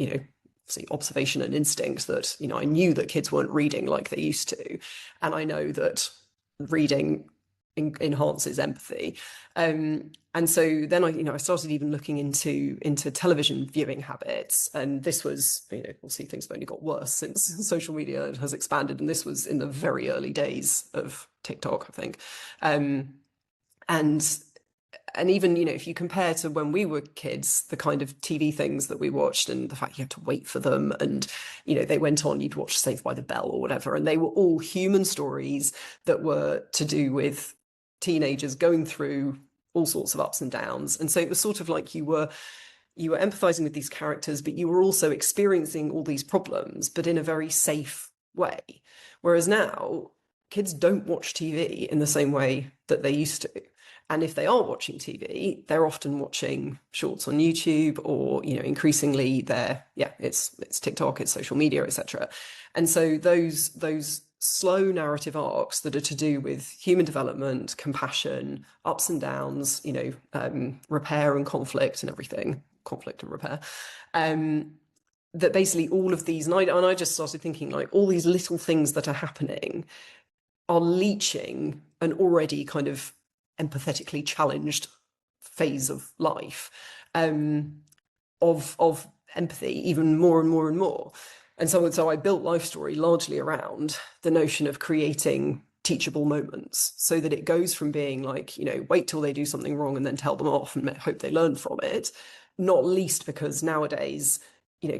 obviously observation and instinct that, I knew that kids weren't reading like they used to. And I know that reading enhances empathy. And so then I started even looking into television viewing habits. And this was, obviously things have only got worse since social media has expanded. And this was in the very early days of TikTok, I think. And even, if you compare to when we were kids, the kind of TV things that we watched and the fact you had to wait for them and, they went on, you'd watch Saved by the Bell or whatever, and they were all human stories that were to do with teenagers going through all sorts of ups and downs. And so it was sort of like you were empathizing with these characters, but you were also experiencing all these problems, but in a very safe way. Whereas now, kids don't watch TV in the same way that they used to. And if they are watching TV, they're often watching shorts on YouTube or, increasingly it's TikTok, it's social media, etc. And so those slow narrative arcs that are to do with human development, compassion, ups and downs, repair and conflict and everything, conflict and repair, that basically all of these, and I just started thinking like all these little things that are happening are leaching an already kind of empathetically challenged phase of life, of empathy even more and more and more. And so I built Life Story largely around the notion of creating teachable moments so that it goes from being like, wait till they do something wrong and then tell them off and hope they learn from it, not least because nowadays,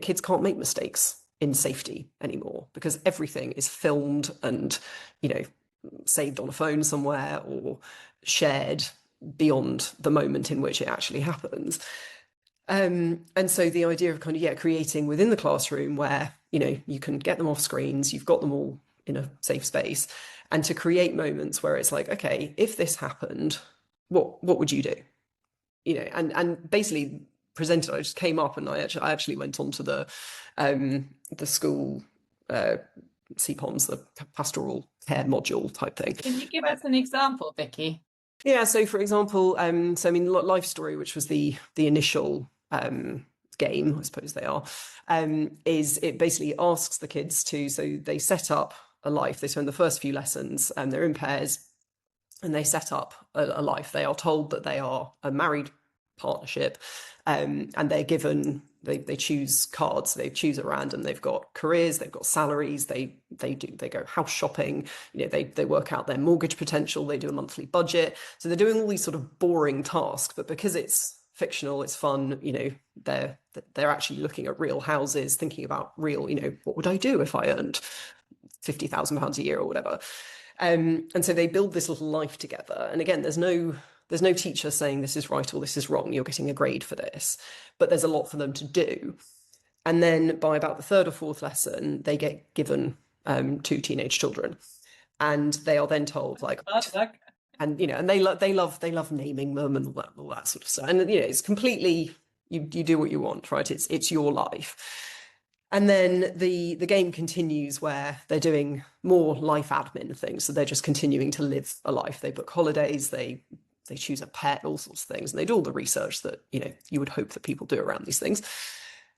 kids can't make mistakes in safety anymore because everything is filmed and, saved on a phone somewhere or shared beyond the moment in which it actually happens. And so the idea of kind of, creating within the classroom where, you can get them off screens, you've got them all in a safe space, and to create moments where it's like, okay, if this happened, what would you do? And basically presented, I just came up and I actually went on to the school CPOMs, the pastoral care module type thing. Can you give us an example, Vicky? Yeah, so for example, so I mean, Life Story, which was the initial game, I suppose they are, is it basically asks the kids to, so they set up a life. They spend the first few lessons and they're in pairs and they set up a life. They are told that they are a married partnership, and they're given, they choose cards, they choose at random, they've got careers, they've got salaries, they go house shopping, they work out their mortgage potential, they do a monthly budget. So they're doing all these sort of boring tasks, but because it's fictional, it's fun, they're actually looking at real houses, thinking about real, what would I do if I earned £50,000 a year or whatever. And so they build this little life together. And again, there's no teacher saying this is right or this is wrong, you're getting a grade for this, but there's a lot for them to do. And then by about the third or fourth lesson, they get given 2 teenage children, and they are then told like, and and they love naming them and all that sort of stuff. And it's completely, you do what you want, right? It's your life. And then the game continues where they're doing more life admin things. So they're just continuing to live a life. They book holidays, they choose a pet, all sorts of things. And they do all the research that, you would hope that people do around these things.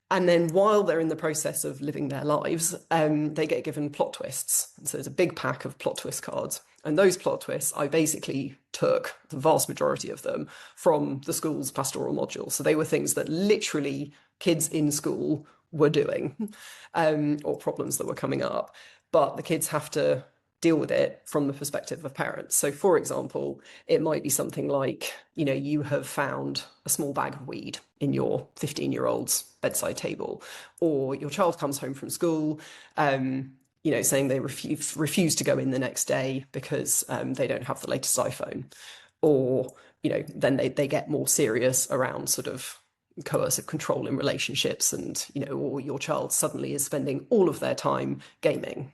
And then while they're in the process of living their lives, they get given plot twists. And so there's a big pack of plot twist cards. And those plot twists, I basically took the vast majority of them from the school's pastoral module. So they were things that literally kids in school were doing, or problems that were coming up, but the kids have to deal with it from the perspective of parents. So for example, it might be something like, you have found a small bag of weed in your 15-year-old's bedside table, or your child comes home from school, saying they refuse to go in the next day because they don't have the latest iPhone, or, then they get more serious around sort of coercive control in relationships, and or your child suddenly is spending all of their time gaming.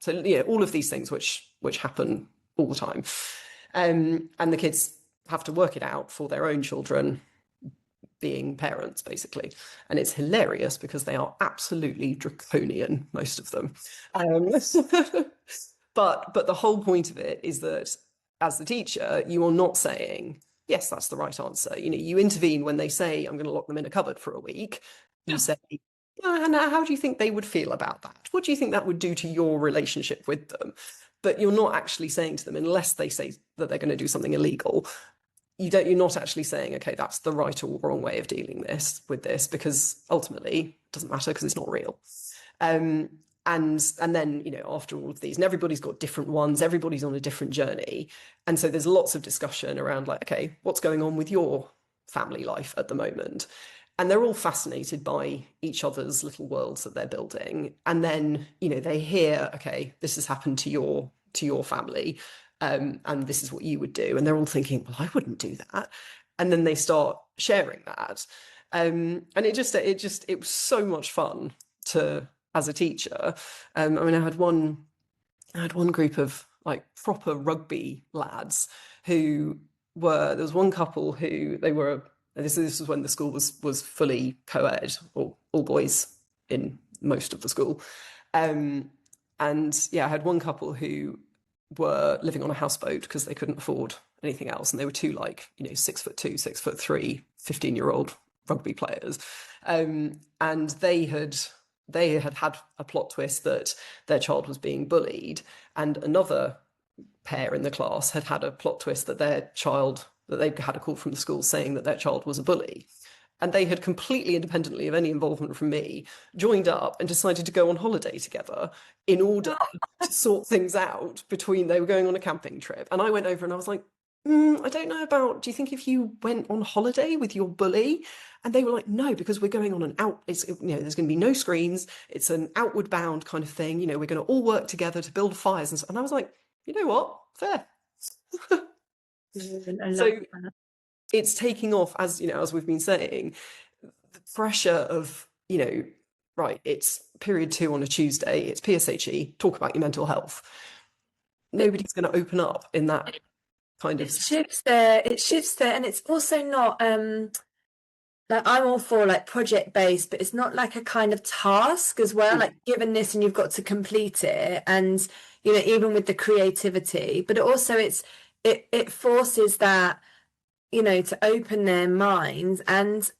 So all of these things which happen all the time, and the kids have to work it out for their own children, being parents basically. And it's hilarious because they are absolutely draconian, most of them. But the whole point of it is that as the teacher, you are not saying, yes, that's the right answer. You intervene when they say, I'm going to lock them in a cupboard for a week. You say, and how do you think they would feel about that? What do you think that would do to your relationship with them? But you're not actually saying to them, unless they say that they're going to do something illegal, you're not actually saying, okay, that's the right or wrong way of dealing with this, because ultimately it doesn't matter because it's not real. And then, after all of these, and everybody's got different ones, everybody's on a different journey. And so there's lots of discussion around like, okay, what's going on with your family life at the moment? And they're all fascinated by each other's little worlds that they're building. And then, they hear, okay, this has happened to your family, and this is what you would do. And they're all thinking, well, I wouldn't do that. And then they start sharing that. And it was so much fun as a teacher. I had one group of like proper rugby lads there was one couple who this was when the school was fully co-ed, or all boys in most of the school. I had one couple who were living on a houseboat because they couldn't afford anything else. And they were two 6'2", 6'3", 15-year-old rugby players. And they had had a plot twist that their child was being bullied, and another pair in the class had a plot twist that they had a call from the school saying that their child was a bully. And they had completely independently of any involvement from me joined up and decided to go on holiday together in order to sort things out they were going on a camping trip. And I went over and I was like, I don't know do you think if you went on holiday with your bully? And they were like, no, because we're going on there's going to be no screens. It's an outward bound kind of thing. We're going to all work together to build fires. And I was like, you know what? Fair. So it's taking off, as we've been saying, the pressure of, right, it's period 2 on a Tuesday, it's PSHE, talk about your mental health. Nobody's going to open up in that kind of... It shifts there, and it's also not... like I'm all for like project based, but it's not like a kind of task as well, like given this and you've got to complete it. And, even with the creativity, but also it's it forces that, to open their minds and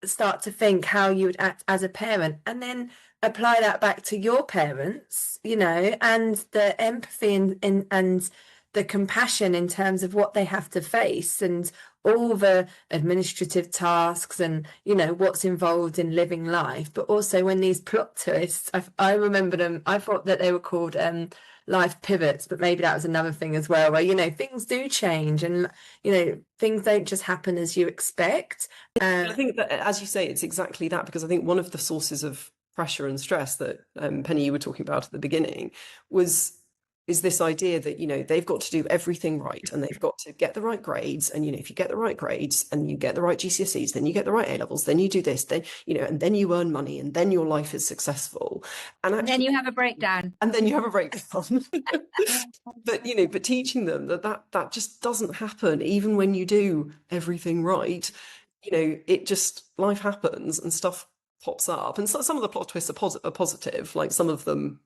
start to think how you would act as a parent, and then apply that back to your parents, and the empathy and the compassion in terms of what they have to face and all the administrative tasks and what's involved in living life. But also when these plot twists, I remember them, I thought that they were called life pivots, but maybe that was another thing as well, where things do change and things don't just happen as you expect. I think that, as you say, it's exactly that, because I think one of the sources of pressure and stress that Penny, you were talking about at the beginning, is this idea that they've got to do everything right, and they've got to get the right grades, and if you get the right grades and you get the right GCSEs, then you get the right A levels, then you do this, then and then you earn money, and then your life is successful, and then you have a breakdown. But teaching them that just doesn't happen, even when you do everything right. It just, life happens and stuff pops up, and so some of the plot twists are positive, like some of them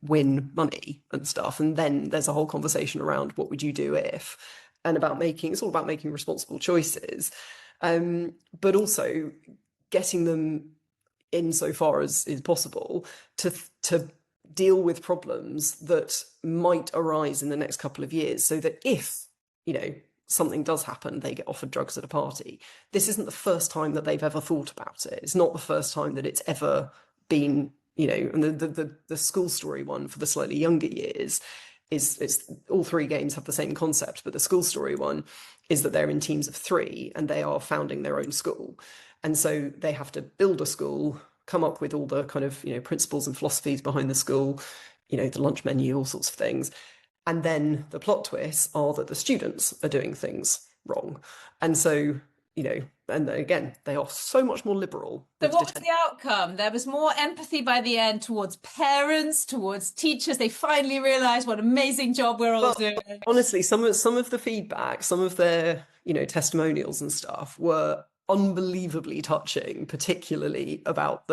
win money and stuff, and then there's a whole conversation around what would you do if, and it's all about making responsible choices, but also getting them, insofar as is possible, to deal with problems that might arise in the next couple of years, so that if something does happen, they get offered drugs at a party, this isn't the first time that they've ever thought about it. It's not the first time that it's ever been, and the school story one for the slightly younger years it's all three games have the same concept, but the school story one is that they're in teams of 3 and they are founding their own school. And so they have to build a school, come up with all the kind of, principles and philosophies behind the school, the lunch menu, all sorts of things. And then the plot twists are that the students are doing things wrong. And so, and again, they are so much more liberal. So what was the outcome? There was more empathy by the end towards parents, towards teachers. They finally realised what an amazing job we're all doing. Honestly, some of the feedback, some of their, testimonials and stuff were unbelievably touching, particularly about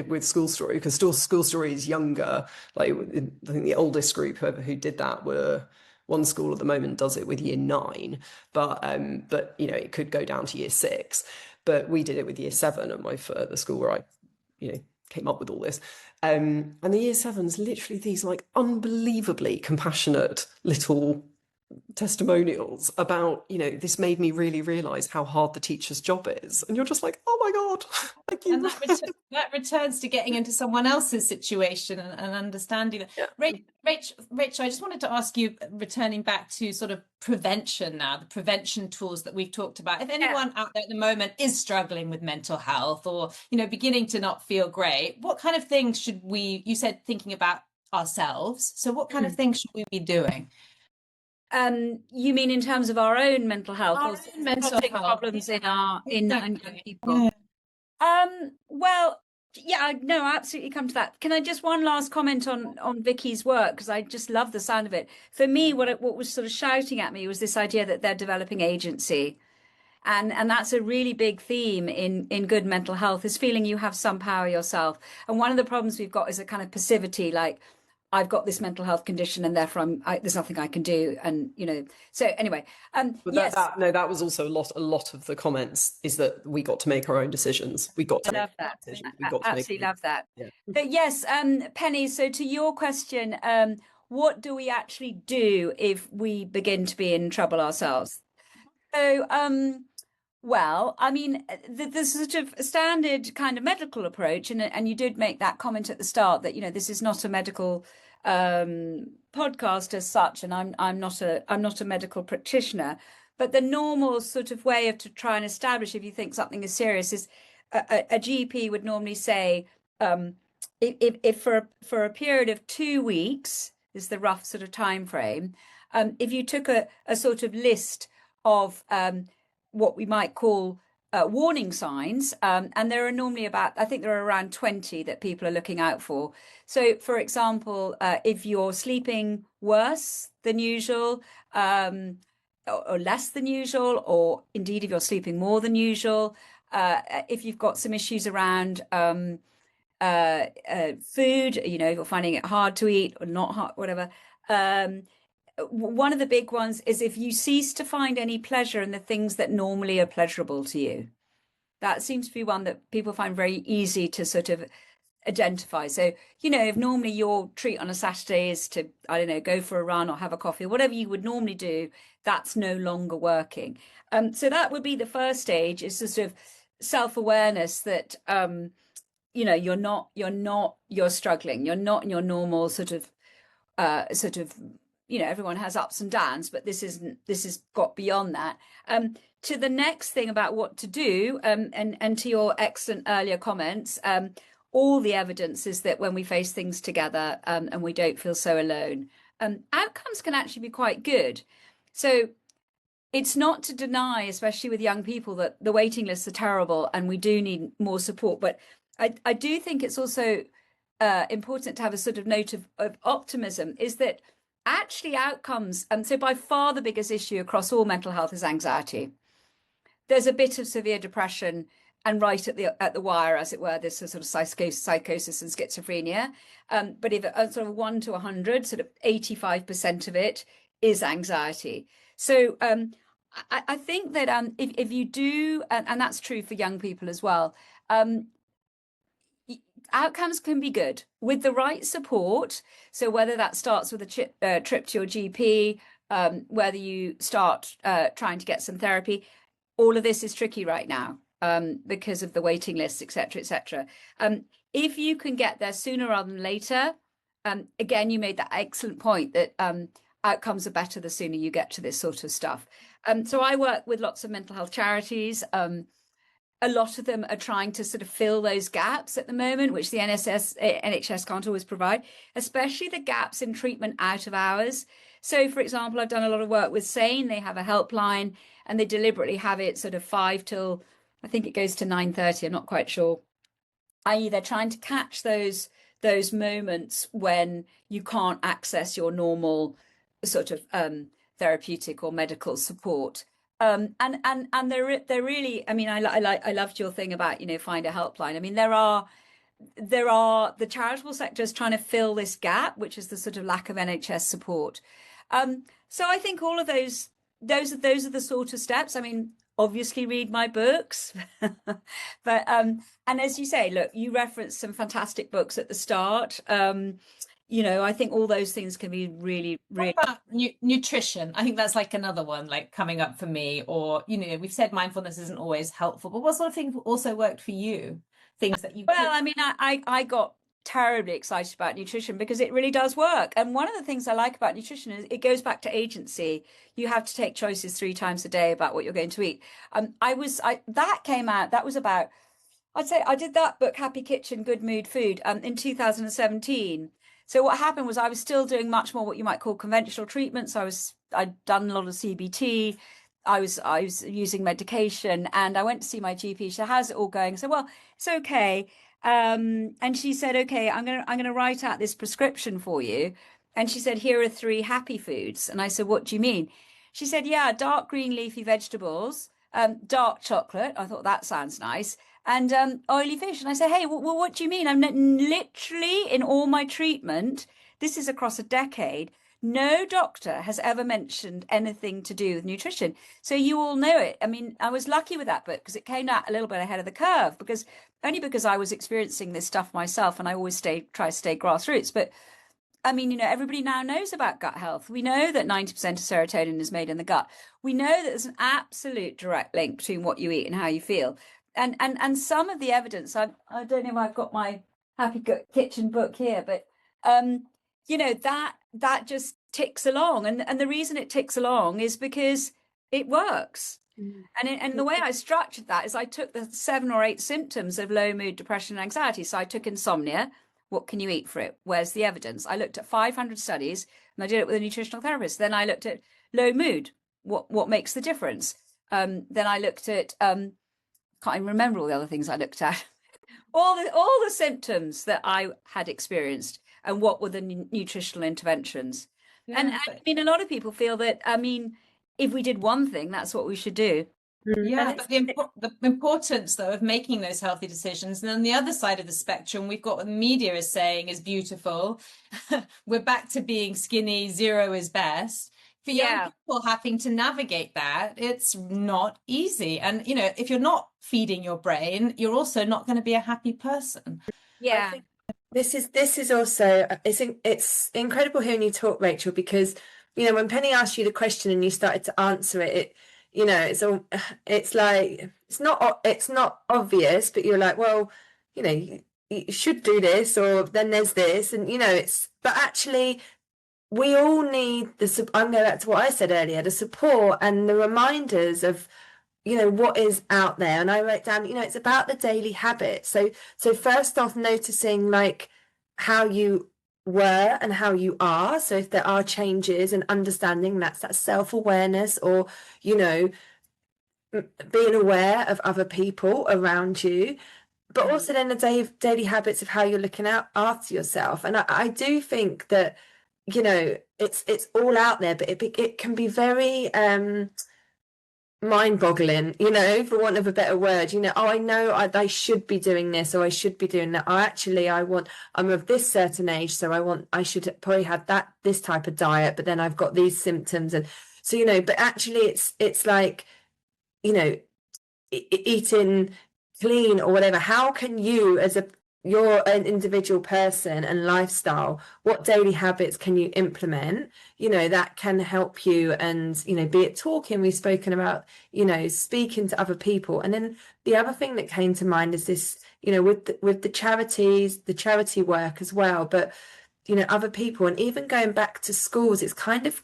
with School Story, because School Story is younger. Like, I think the oldest group who did that were, one school at the moment does it with year 9, but it could go down to year 6. But we did it with year 7 at the school where I came up with all this. And the year 7's literally these like unbelievably compassionate little testimonials about, this made me really realise how hard the teacher's job is. And you're just like, oh my God, thank you. And that returns to getting into someone else's situation and understanding that. Yeah. Rachel, I just wanted to ask you, returning back to sort of prevention now, the prevention tools that we've talked about. If anyone out there at the moment is struggling with mental health or, beginning to not feel great, what kind of things should you said thinking about ourselves. So what kind of things should we be doing? You mean in terms of our own mental health, our or mental health problems in young people? Yeah. Well, yeah, no, absolutely come to that. Can I just one last comment on Vicky's work, because I just love the sound of it. For me, what was sort of shouting at me was this idea that they're developing agency. And that's a really big theme in good mental health, is feeling you have some power yourself. And one of the problems we've got is a kind of passivity, like, I've got this mental health condition and therefore there's nothing I can do. And, so anyway, but yes. that was also a lot of the comments, is that we got to make our own decisions. We got to love that. Absolutely love that. Yeah. But yes, Penny, so to your question, what do we actually do if we begin to be in trouble ourselves? So, well, I mean, the sort of standard kind of medical approach, and you did make that comment at the start that, this is not a medical podcast as such, and I'm not a medical practitioner, but the normal sort of way to try and establish if you think something is serious is a GP would normally say, if for a period of 2 weeks is the rough sort of time frame, if you took a sort of list of what we might call warning signs, and there are normally I think there are around 20 that people are looking out for. So, for example, if you're sleeping worse than usual, or less than usual, or indeed if you're sleeping more than usual, if you've got some issues around food, if you're finding it hard to eat or not hard, whatever, one of the big ones is if you cease to find any pleasure in the things that normally are pleasurable to you. That seems to be one that people find very easy to sort of identify. So, you know, if normally your treat on a Saturday is to, I don't know, go for a run or have a coffee, whatever you would normally do, that's no longer working. So that would be the first stage, is sort of self-awareness that, you know, you're struggling. You're not in your normal sort of, you know, everyone has ups and downs, but this has got beyond that. To the next thing about what to do, and to your excellent earlier comments, all the evidence is that when we face things together, and we don't feel so alone, outcomes can actually be quite good. So it's not to deny, especially with young people, that the waiting lists are terrible and we do need more support. But I do think it's also important to have a sort of note of optimism, is that actually outcomes, so by far the biggest issue across all mental health is anxiety. There's a bit of severe depression, and right at the wire, as it were, this sort of psychosis and schizophrenia. But if sort of 1 to 100, sort of 85% of it is anxiety. So I think that if you do, and that's true for young people as well, outcomes can be good with the right support. So whether that starts with a trip to your GP, whether you start trying to get some therapy, all of this is tricky right now because of the waiting lists, etc., etc. If you can get there sooner rather than later, again, you made that excellent point that outcomes are better the sooner you get to this sort of stuff. So I work with lots of mental health charities. A lot of them are trying to sort of fill those gaps at the moment, which the NHS can't always provide, especially the gaps in treatment out of hours. So, for example, I've done a lot of work with SANE. They have a helpline, and they deliberately have it sort of 5 till, I think it goes to 9:30. I'm not quite sure. I.e., they're trying to catch those moments when you can't access your normal sort of therapeutic or medical support. And they're really, I mean, I loved your thing about, you know, find a helpline. I mean, there are the charitable sectors trying to fill this gap, which is the sort of lack of NHS support. So I think all of those are the sort of steps. I mean, obviously read my books, but and as you say, look, you referenced some fantastic books at the start. You know, I think all those things can be really, really. What about nutrition? I think that's like another one, like coming up for me. Or, you know, we've said mindfulness isn't always helpful, but what sort of things also worked for you? Things that you. Well, I mean, I got terribly excited about nutrition because it really does work. And one of the things I like about nutrition is it goes back to agency. You have to take choices 3 times a day about what you're going to eat. That came out. That was about. I'd say I did that book, Happy Kitchen, Good Mood Food, in 2017. So what happened was I was still doing much more what you might call conventional treatments. I'd done a lot of CBT. I was using medication, and I went to see my GP. She said, "How's it all going?" I said, "Well, it's okay." And she said, "Okay, I'm gonna write out this prescription for you." And she said, "Here are 3 happy foods." And I said, "What do you mean?" She said, "Yeah, dark green leafy vegetables, dark chocolate." I thought that sounds nice. And oily fish. And I said, "Hey, well, what do you mean? I'm literally in all my treatment. This is across a decade. No doctor has ever mentioned anything to do with nutrition. So you all know it." I mean, I was lucky with that book because it came out a little bit ahead of the curve, because I was experiencing this stuff myself, and I always try to stay grassroots. But I mean, you know, everybody now knows about gut health. We know that 90% of serotonin is made in the gut. We know that there's an absolute direct link between what you eat and how you feel. And some of the evidence, I don't know if I've got my Happy Kitchen book here, but you know, that just ticks along, and the reason it ticks along is because it works. And the way I structured that is I took the 7 or 8 symptoms of low mood, depression, and anxiety. So I took insomnia. What can you eat for it? Where's the evidence? I looked at 500 studies, and I did it with a nutritional therapist. Then I looked at low mood. What makes the difference? Then I looked at can't even remember all the other things I looked at. all the symptoms that I had experienced, and what were the nutritional interventions. Yeah, and I mean, a lot of people feel that, I mean, if we did one thing, that's what we should do. Yeah, And but the importance though of making those healthy decisions, and then the other side of the spectrum, we've got what the media is saying is beautiful. We're back to being skinny, zero is best. For young Yeah. people having to navigate that, it's not easy. And if you're not feeding your brain, you're also not going to be a happy person. I Yeah. think this is also it's incredible hearing you talk, Rachel, because when Penny asked you the question and you started to answer it, it's like it's not obvious, but you're like, well, you should do this, or then there's this, and but actually we all need I'm going back to what I said earlier, the support and the reminders of what is out there. And I wrote down, it's about the daily habit. So first off, noticing like how you were and how you are. So if there are changes, and understanding that's that self-awareness, or being aware of other people around you, but also then the daily habits of how you're looking out after yourself. And I do think that it's all out there, but it can be very mind-boggling, for want of a better word. I know I should be doing this, or I should be doing that. I'm of this certain age, so I should probably have this type of diet, but then I've got these symptoms. And so but actually it's like eating clean or whatever. How can you, as you're an individual person and lifestyle, what daily habits can you implement that can help you? And be it talking, we've spoken about speaking to other people. And then the other thing that came to mind is this with the charities, the charity work as well, but other people, and even going back to schools, it's kind of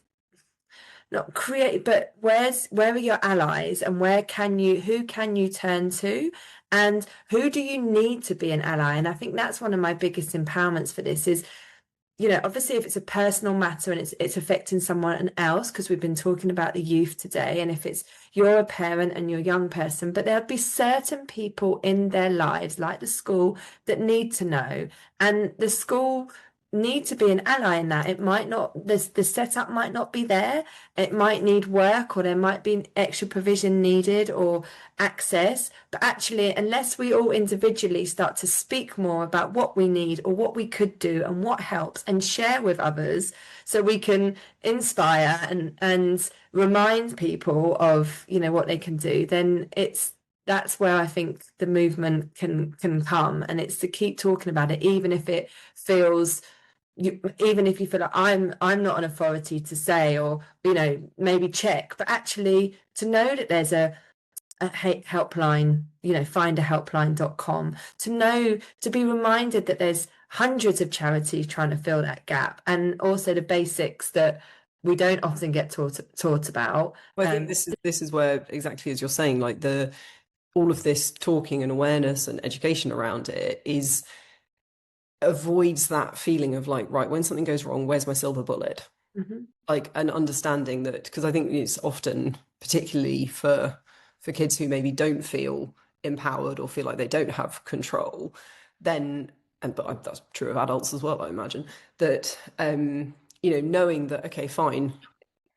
not create, but where are your allies, and who can you turn to, and who do you need to be an ally? And I think that's one of my biggest empowerments for this is, obviously if it's a personal matter and it's affecting someone else, because we've been talking about the youth today, and if you're a parent and you're a young person, but there'll be certain people in their lives, like the school, that need to know, and the school need to be an ally in that. It might not, the setup might not be there, it might need work, or there might be extra provision needed or access, but actually unless we all individually start to speak more about what we need or what we could do and what helps, and share with others, so we can inspire and remind people of what they can do, then that's where I think the movement can come. And it's to keep talking about it, even if it feels even if you feel like I'm not an authority to say, or maybe check, but actually to know that there's a helpline, findahelpline.com, to be reminded that there's hundreds of charities trying to fill that gap, and also the basics that we don't often get taught about. Well, I think this is where, exactly as you're saying, like all of this talking and awareness and education around it avoids that feeling of like, right, when something goes wrong, where's my silver bullet? Mm-hmm. Like, an understanding that, because I think it's often, particularly for kids who maybe don't feel empowered or feel like they don't have control, then, but that's true of adults as well, I imagine, that knowing that, okay, fine,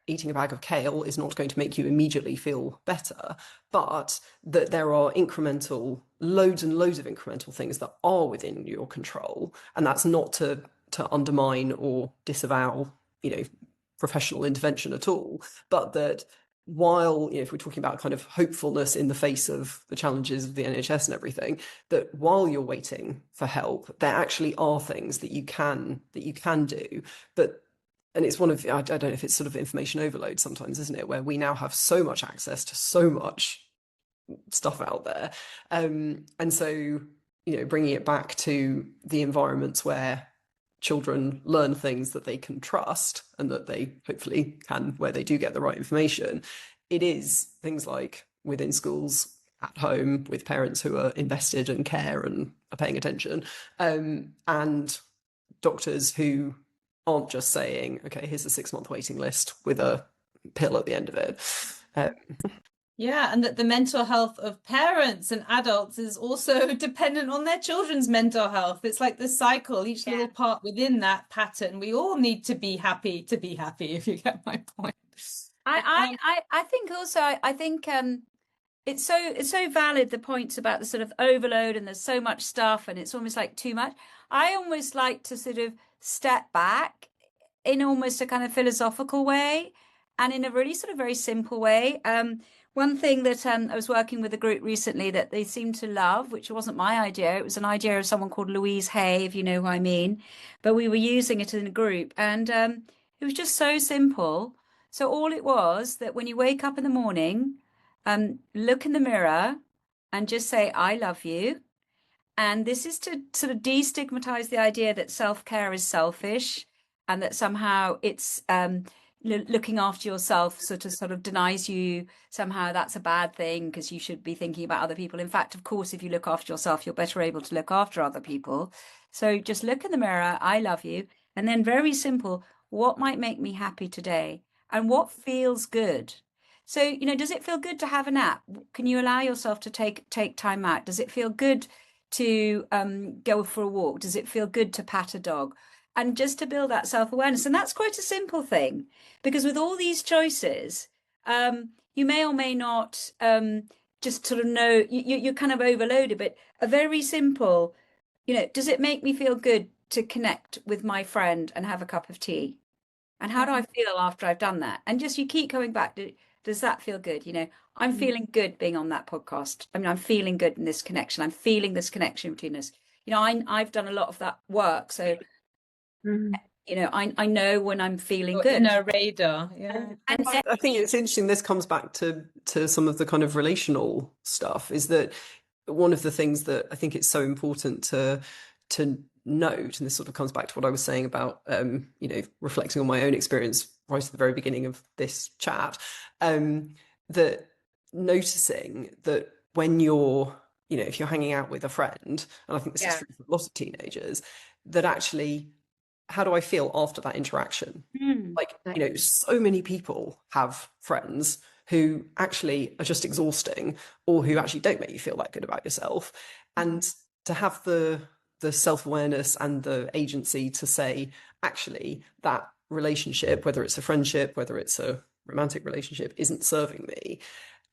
eating a bag of kale is not going to make you immediately feel better, but that there are loads and loads of incremental things that are within your control. And that's not to undermine or disavow, professional intervention at all, but that while, if we're talking about kind of hopefulness in the face of the challenges of the NHS and everything, that while you're waiting for help, there actually are things that you can do. And it's I don't know if it's sort of information overload sometimes, isn't it? Where we now have so much access to so much stuff out there. And so, bringing it back to the environments where children learn things that they can trust, and that they hopefully can, where they do get the right information, it is things like within schools, at home, with parents who are invested and care and are paying attention, and doctors who aren't just saying, okay, here's a 6-month waiting list with a pill at the end of it. Yeah, and that the mental health of parents and adults is also dependent on their children's mental health. It's like the cycle, each little part within that pattern. We all need to be happy, if you get my point. I think also, I think it's so valid, the points about the sort of overload and there's so much stuff and it's almost like too much. I almost like to sort of step back in almost a kind of philosophical way and in a really sort of very simple way. One thing that I was working with a group recently that they seemed to love, which wasn't my idea, it was an idea of someone called Louise Hay, if you know who I mean, but we were using it in a group and it was just so simple. So all it was that when you wake up in the morning, look in the mirror and just say, I love you. And this is to sort of destigmatize the idea that self-care is selfish and that somehow it's looking after yourself sort of denies you, somehow that's a bad thing because you should be thinking about other people. In fact, of course, if you look after yourself, you're better able to look after other people. So just look in the mirror, I love you. And then very simple, what might make me happy today? And what feels good? So, you know, does it feel good to have a nap? Can you allow yourself to take time out? Does it feel good to go for a walk? Does it feel good to pat a dog? And just to build that self-awareness. And that's quite a simple thing, because with all these choices, you may or may not just sort of know, you're kind of overloaded, but a very simple, you know, does it make me feel good to connect with my friend and have a cup of tea? And how do I feel after I've done that? And just you keep coming back. Does that feel good? You know, I'm feeling good being on that podcast. I mean, I'm feeling good in this connection. I'm feeling this connection between us. You know, I've done a lot of that work. So, you know, I know when I'm feeling good. In a radar, yeah. And I think it's interesting. This comes back to some of the kind of relational stuff. Is that one of the things that I think it's so important to note, and this sort of comes back to what I was saying about you know, reflecting on my own experience right at the very beginning of this chat, that noticing that when you're, you know, if you're hanging out with a friend, and I think this is true for a lot of teenagers, that actually, how do I feel after that interaction? Like, you know, so many people have friends who actually are just exhausting or who actually don't make you feel that good about yourself. And to have the self-awareness and the agency to say, actually, that relationship, whether it's a friendship, whether it's a romantic relationship, isn't serving me.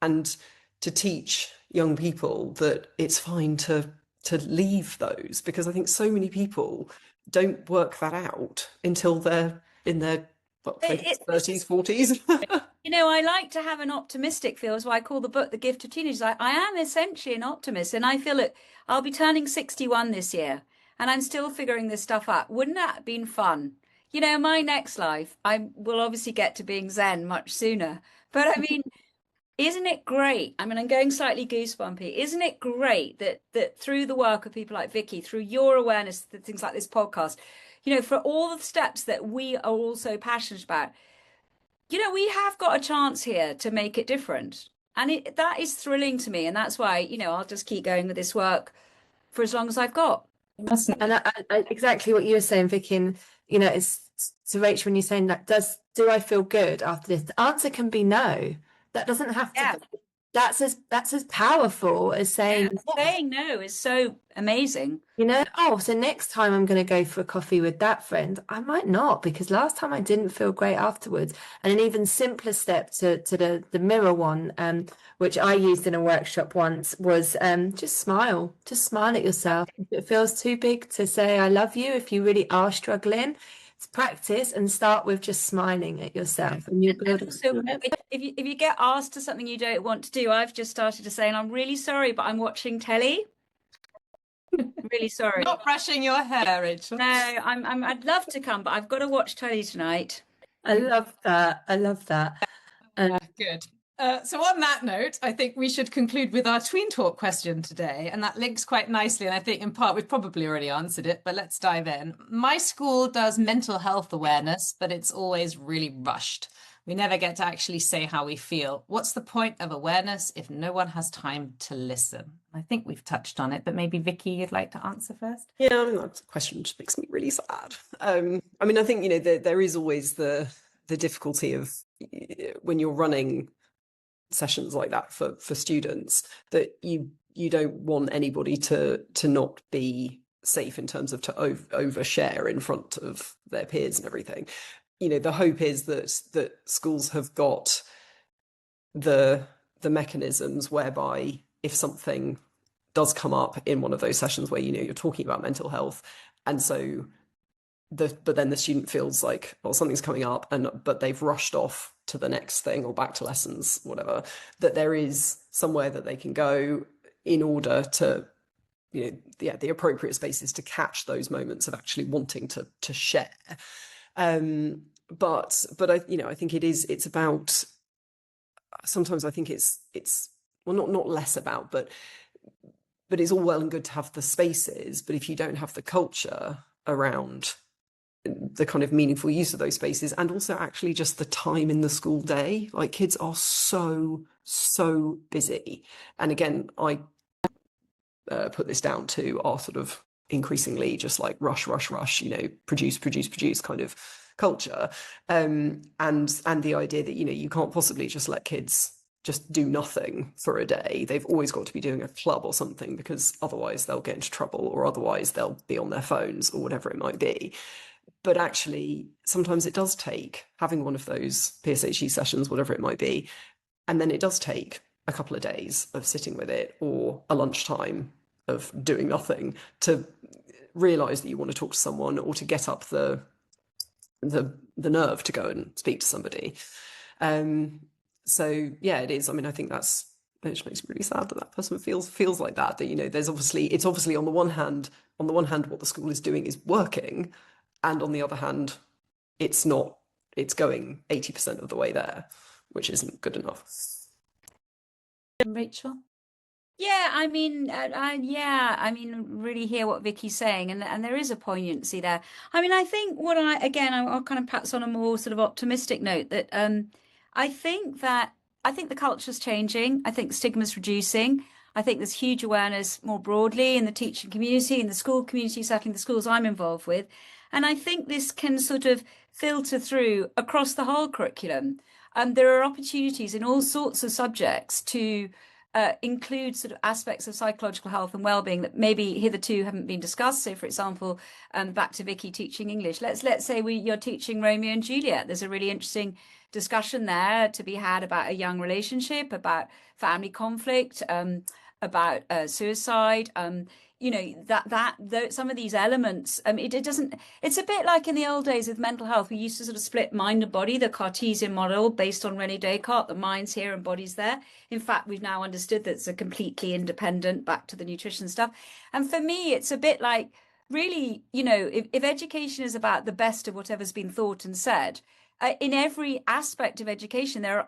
And to teach young people that it's fine to leave those, because I think so many people don't work that out until they're in their 20s, 30s, 40s. you know, I like to have an optimistic feel. That's why I call the book The Gift of Teenagers. I am essentially an optimist, and I feel that I'll be turning 61 this year, and I'm still figuring this stuff out. Wouldn't that have been fun? You know, my next life, I will obviously get to being Zen much sooner. But I mean, isn't it great? I mean, I'm going slightly goosebumpy. Isn't it great that through the work of people like Vicky, through your awareness, things like this podcast, you know, for all the steps that we are also passionate about, you know, we have got a chance here to make it different. And that is thrilling to me. And that's why, you know, I'll just keep going with this work for as long as I've got. And I exactly what you were saying, Vicky, and you know, it's to Rachel when you're saying that, do I feel good after this? The answer can be no. That doesn't have to be. That's as powerful as saying saying no is so amazing. You know, oh, so next time I'm going to go for a coffee with that friend. I might not, because last time I didn't feel great afterwards. And an even simpler step to the mirror one, which I used in a workshop once, was just smile. Just smile at yourself. If it feels too big to say I love you, if you really are struggling, practice and start with just smiling at yourself, and you'll build it. So if you get asked to something you don't want to do, I've just started to say, and I'm really sorry, but I'm watching telly. Really sorry. Not brushing your hair, Rachel. No, I'd love to come, but I've got to watch telly tonight. I love that. I love that. Good. So on that note, I think we should conclude with our Tween Talk question today, and that links quite nicely, and I think in part we've probably already answered it, but let's dive in. My school does mental health awareness, but it's always really rushed. We never get to actually say how we feel. What's the point of awareness if no one has time to listen? I think we've touched on it, but maybe Vicky, you'd like to answer first? Yeah, I mean, that question just makes me really sad. I mean, I think, you know, there is always the difficulty of when you're running sessions like that for students, that you don't want anybody to not be safe in terms of to overshare in front of their peers and everything. You know, the hope is that schools have got the the mechanisms whereby if something does come up in one of those sessions where, you're talking about mental health, and so but then the student feels like, well, something's coming up, but they've rushed off to the next thing or back to lessons, whatever, that there is somewhere that they can go in order to, the appropriate spaces to catch those moments of actually wanting to share. But I think it's about, sometimes I think it's well, not less about, but it's all well and good to have the spaces, but if you don't have the culture around the kind of meaningful use of those spaces, and also actually just the time in the school day, like kids are so busy. And again, I put this down to our sort of increasingly just like rush, produce kind of culture, and the idea that you can't possibly just let kids just do nothing for a day. They've always got to be doing a club or something, because otherwise they'll get into trouble, or otherwise they'll be on their phones, or whatever it might be. But actually, sometimes it does take having one of those PSHE sessions, whatever it might be, and then it does take a couple of days of sitting with it, or a lunchtime of doing nothing, to realise that you want to talk to someone, or to get up the nerve to go and speak to somebody. So yeah, it is. I mean, I think it just makes me really sad that person feels like that. That it's obviously on the one hand what the school is doing is working, and on the other hand, it's not. It's going 80% of the way there, which isn't good enough. Rachel? Yeah, I mean, really hear what Vicky's saying, and there is a poignancy there. I mean, I think I'll kind of perhaps on a more sort of optimistic note, that I think the culture's changing. I think stigma's reducing. I think there's huge awareness more broadly in the teaching community, in the school community, certainly the schools I'm involved with. And I think this can sort of filter through across the whole curriculum. There are opportunities in all sorts of subjects to include sort of aspects of psychological health and well-being that maybe hitherto haven't been discussed. So, for example, back to Vicky teaching English. Let's say you're teaching Romeo and Juliet. There's a really interesting discussion there to be had about a young relationship, about family conflict, about suicide. Some of these elements, it's a bit like in the old days with mental health. We used to sort of split mind and body, the Cartesian model based on René Descartes, the mind's here and body's there. In fact, we've now understood that it's a completely independent, back to the nutrition stuff. And for me, it's a bit like, really, if education is about the best of whatever's been thought and said, in every aspect of education, there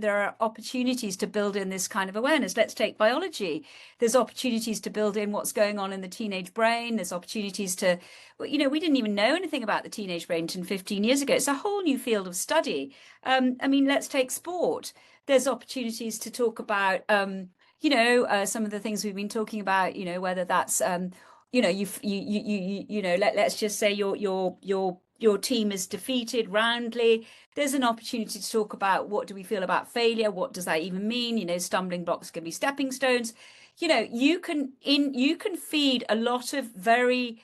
are opportunities to build in this kind of awareness. Let's take biology. There's opportunities to build in what's going on in the teenage brain. There's opportunities to, we didn't even know anything about the teenage brain 10, 15 years ago. It's a whole new field of study. Let's take sport. There's opportunities to talk about, some of the things we've been talking about, whether that's, let's just say your team is defeated roundly. There's an opportunity to talk about, what do we feel about failure? What does that even mean? Stumbling blocks can be stepping stones. You can feed a lot of very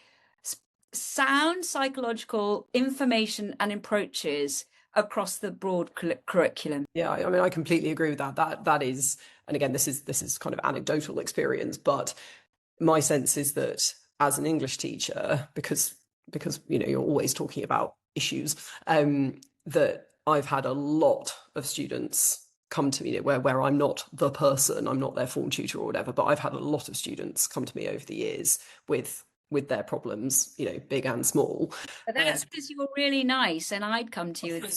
sound psychological information and approaches across the broad curriculum. Yeah, I mean, I completely agree with that. That is, and again, this is kind of anecdotal experience, but my sense is that as an English teacher, because you're always talking about issues, that I've had a lot of students come to me where I'm not the person, I'm not their form tutor or whatever, but I've had a lot of students come to me over the years with their problems, big and small. But that's because you're really nice, and I'd come to you. Time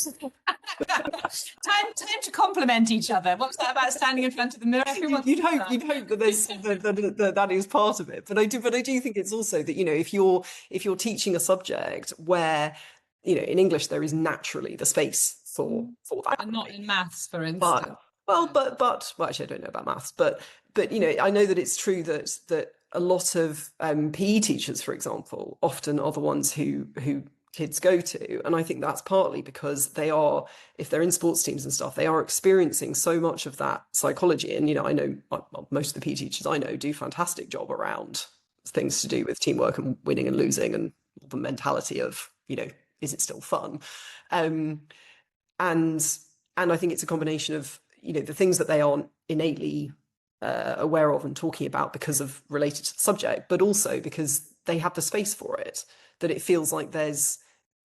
to compliment each other. What's that about standing in front of the mirror? You'd hope that there's that is part of it. But I do think it's also that if you're teaching a subject where in English there is naturally the space for that, and not in maths, for instance. But actually I don't know about maths, but I know that it's true that a lot of PE teachers, for example, often are the ones who kids go to. And I think that's partly because if they're in sports teams and stuff, they are experiencing so much of that psychology. And, I know most of the PE teachers I know do a fantastic job around things to do with teamwork and winning and losing, and the mentality of, is it still fun? And I think it's a combination of, the things that they aren't innately aware of and talking about because of related to the subject, but also because they have the space for it, that it feels like there's,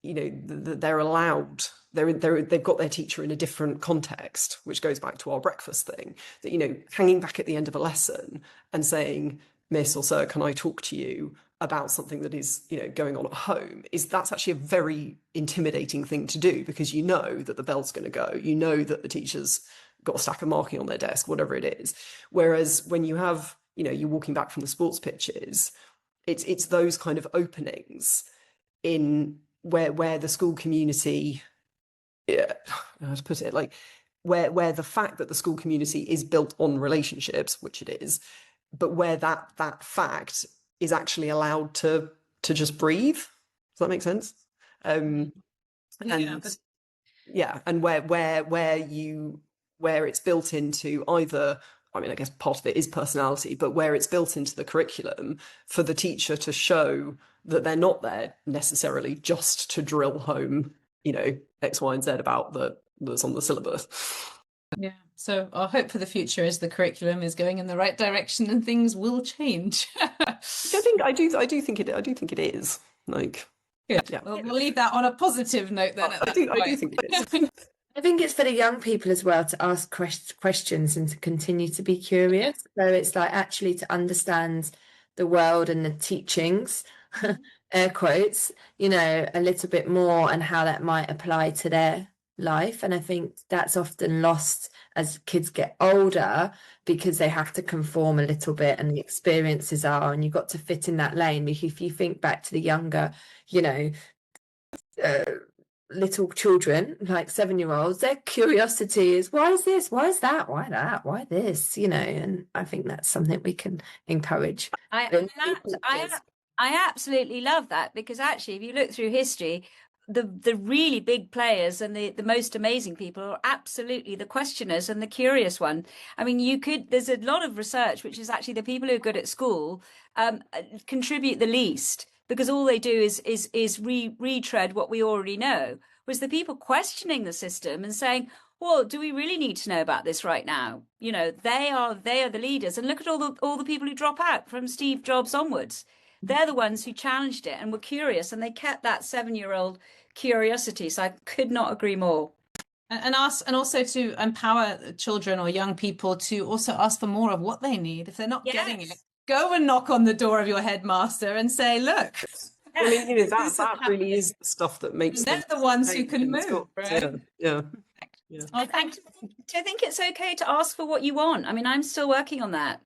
they're allowed, they've got their teacher in a different context, which goes back to our breakfast thing, that, hanging back at the end of a lesson and saying, Miss or Sir, can I talk to you about something that is, going on at home, that's actually a very intimidating thing to do, because you know that the bell's going to go, you know that the teacher's got a stack of marking on their desk, whatever it is. Whereas when you have, you're walking back from the sports pitches, it's those kind of openings in where the school community, how to put it, like where the fact that the school community is built on relationships, which it is, but where that fact is actually allowed to just breathe. Does that make sense? And where it's built into either, I mean, I guess part of it is personality, but where it's built into the curriculum for the teacher to show that they're not there necessarily just to drill home, X, Y, and Z about that's on the syllabus. Yeah. So our hope for the future is the curriculum is going in the right direction and things will change. I do think it is. Like, good. Yeah. Well, we'll leave that on a positive note then. I do think it is. I think it's for the young people as well to ask questions and to continue to be curious. So it's like actually to understand the world and the teachings, air quotes, a little bit more, and how that might apply to their life. And I think that's often lost as kids get older, because they have to conform a little bit, and the experiences are, and you've got to fit in that lane. If you think back to the younger, little children, like 7-year-olds, their curiosity is, why is this, why is that, why that, why this, and I think that's something we can encourage. I absolutely love that, because actually if you look through history, the really big players and the most amazing people are absolutely the questioners and the curious one. I mean, there's a lot of research which is actually the people who are good at school contribute the least, because all they do is retread what we already know. Was the people questioning the system and saying, well, do we really need to know about this right now? They are the leaders. And look at all the people who drop out from Steve Jobs onwards. They're the ones who challenged it and were curious, and they kept that 7-year-old curiosity. So I could not agree more. And also to empower children or young people to also ask for more of what they need. If they're not getting it, go and knock on the door of your headmaster and say, look. I mean, that really is the stuff that makes they're the ones who can move, right? Yeah. I think it's okay to ask for what you want. I mean, I'm still working on that.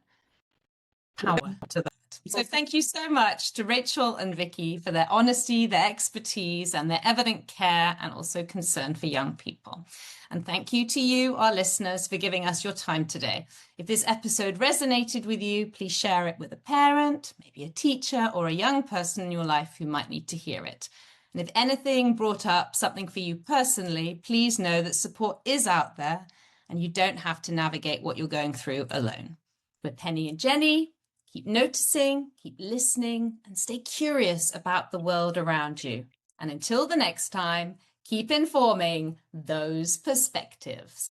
Power to that. So thank you so much to Rachel and Vicky for their honesty, their expertise, and their evident care and also concern for young people. And thank you to you, our listeners, for giving us your time today. If this episode resonated with you, please share it with a parent, maybe a teacher, or a young person in your life who might need to hear it. And if anything brought up something for you personally, please know that support is out there and you don't have to navigate what you're going through alone. We're Penny and Jenny. Keep noticing, keep listening, and stay curious about the world around you. And until the next time, keep informing those perspectives.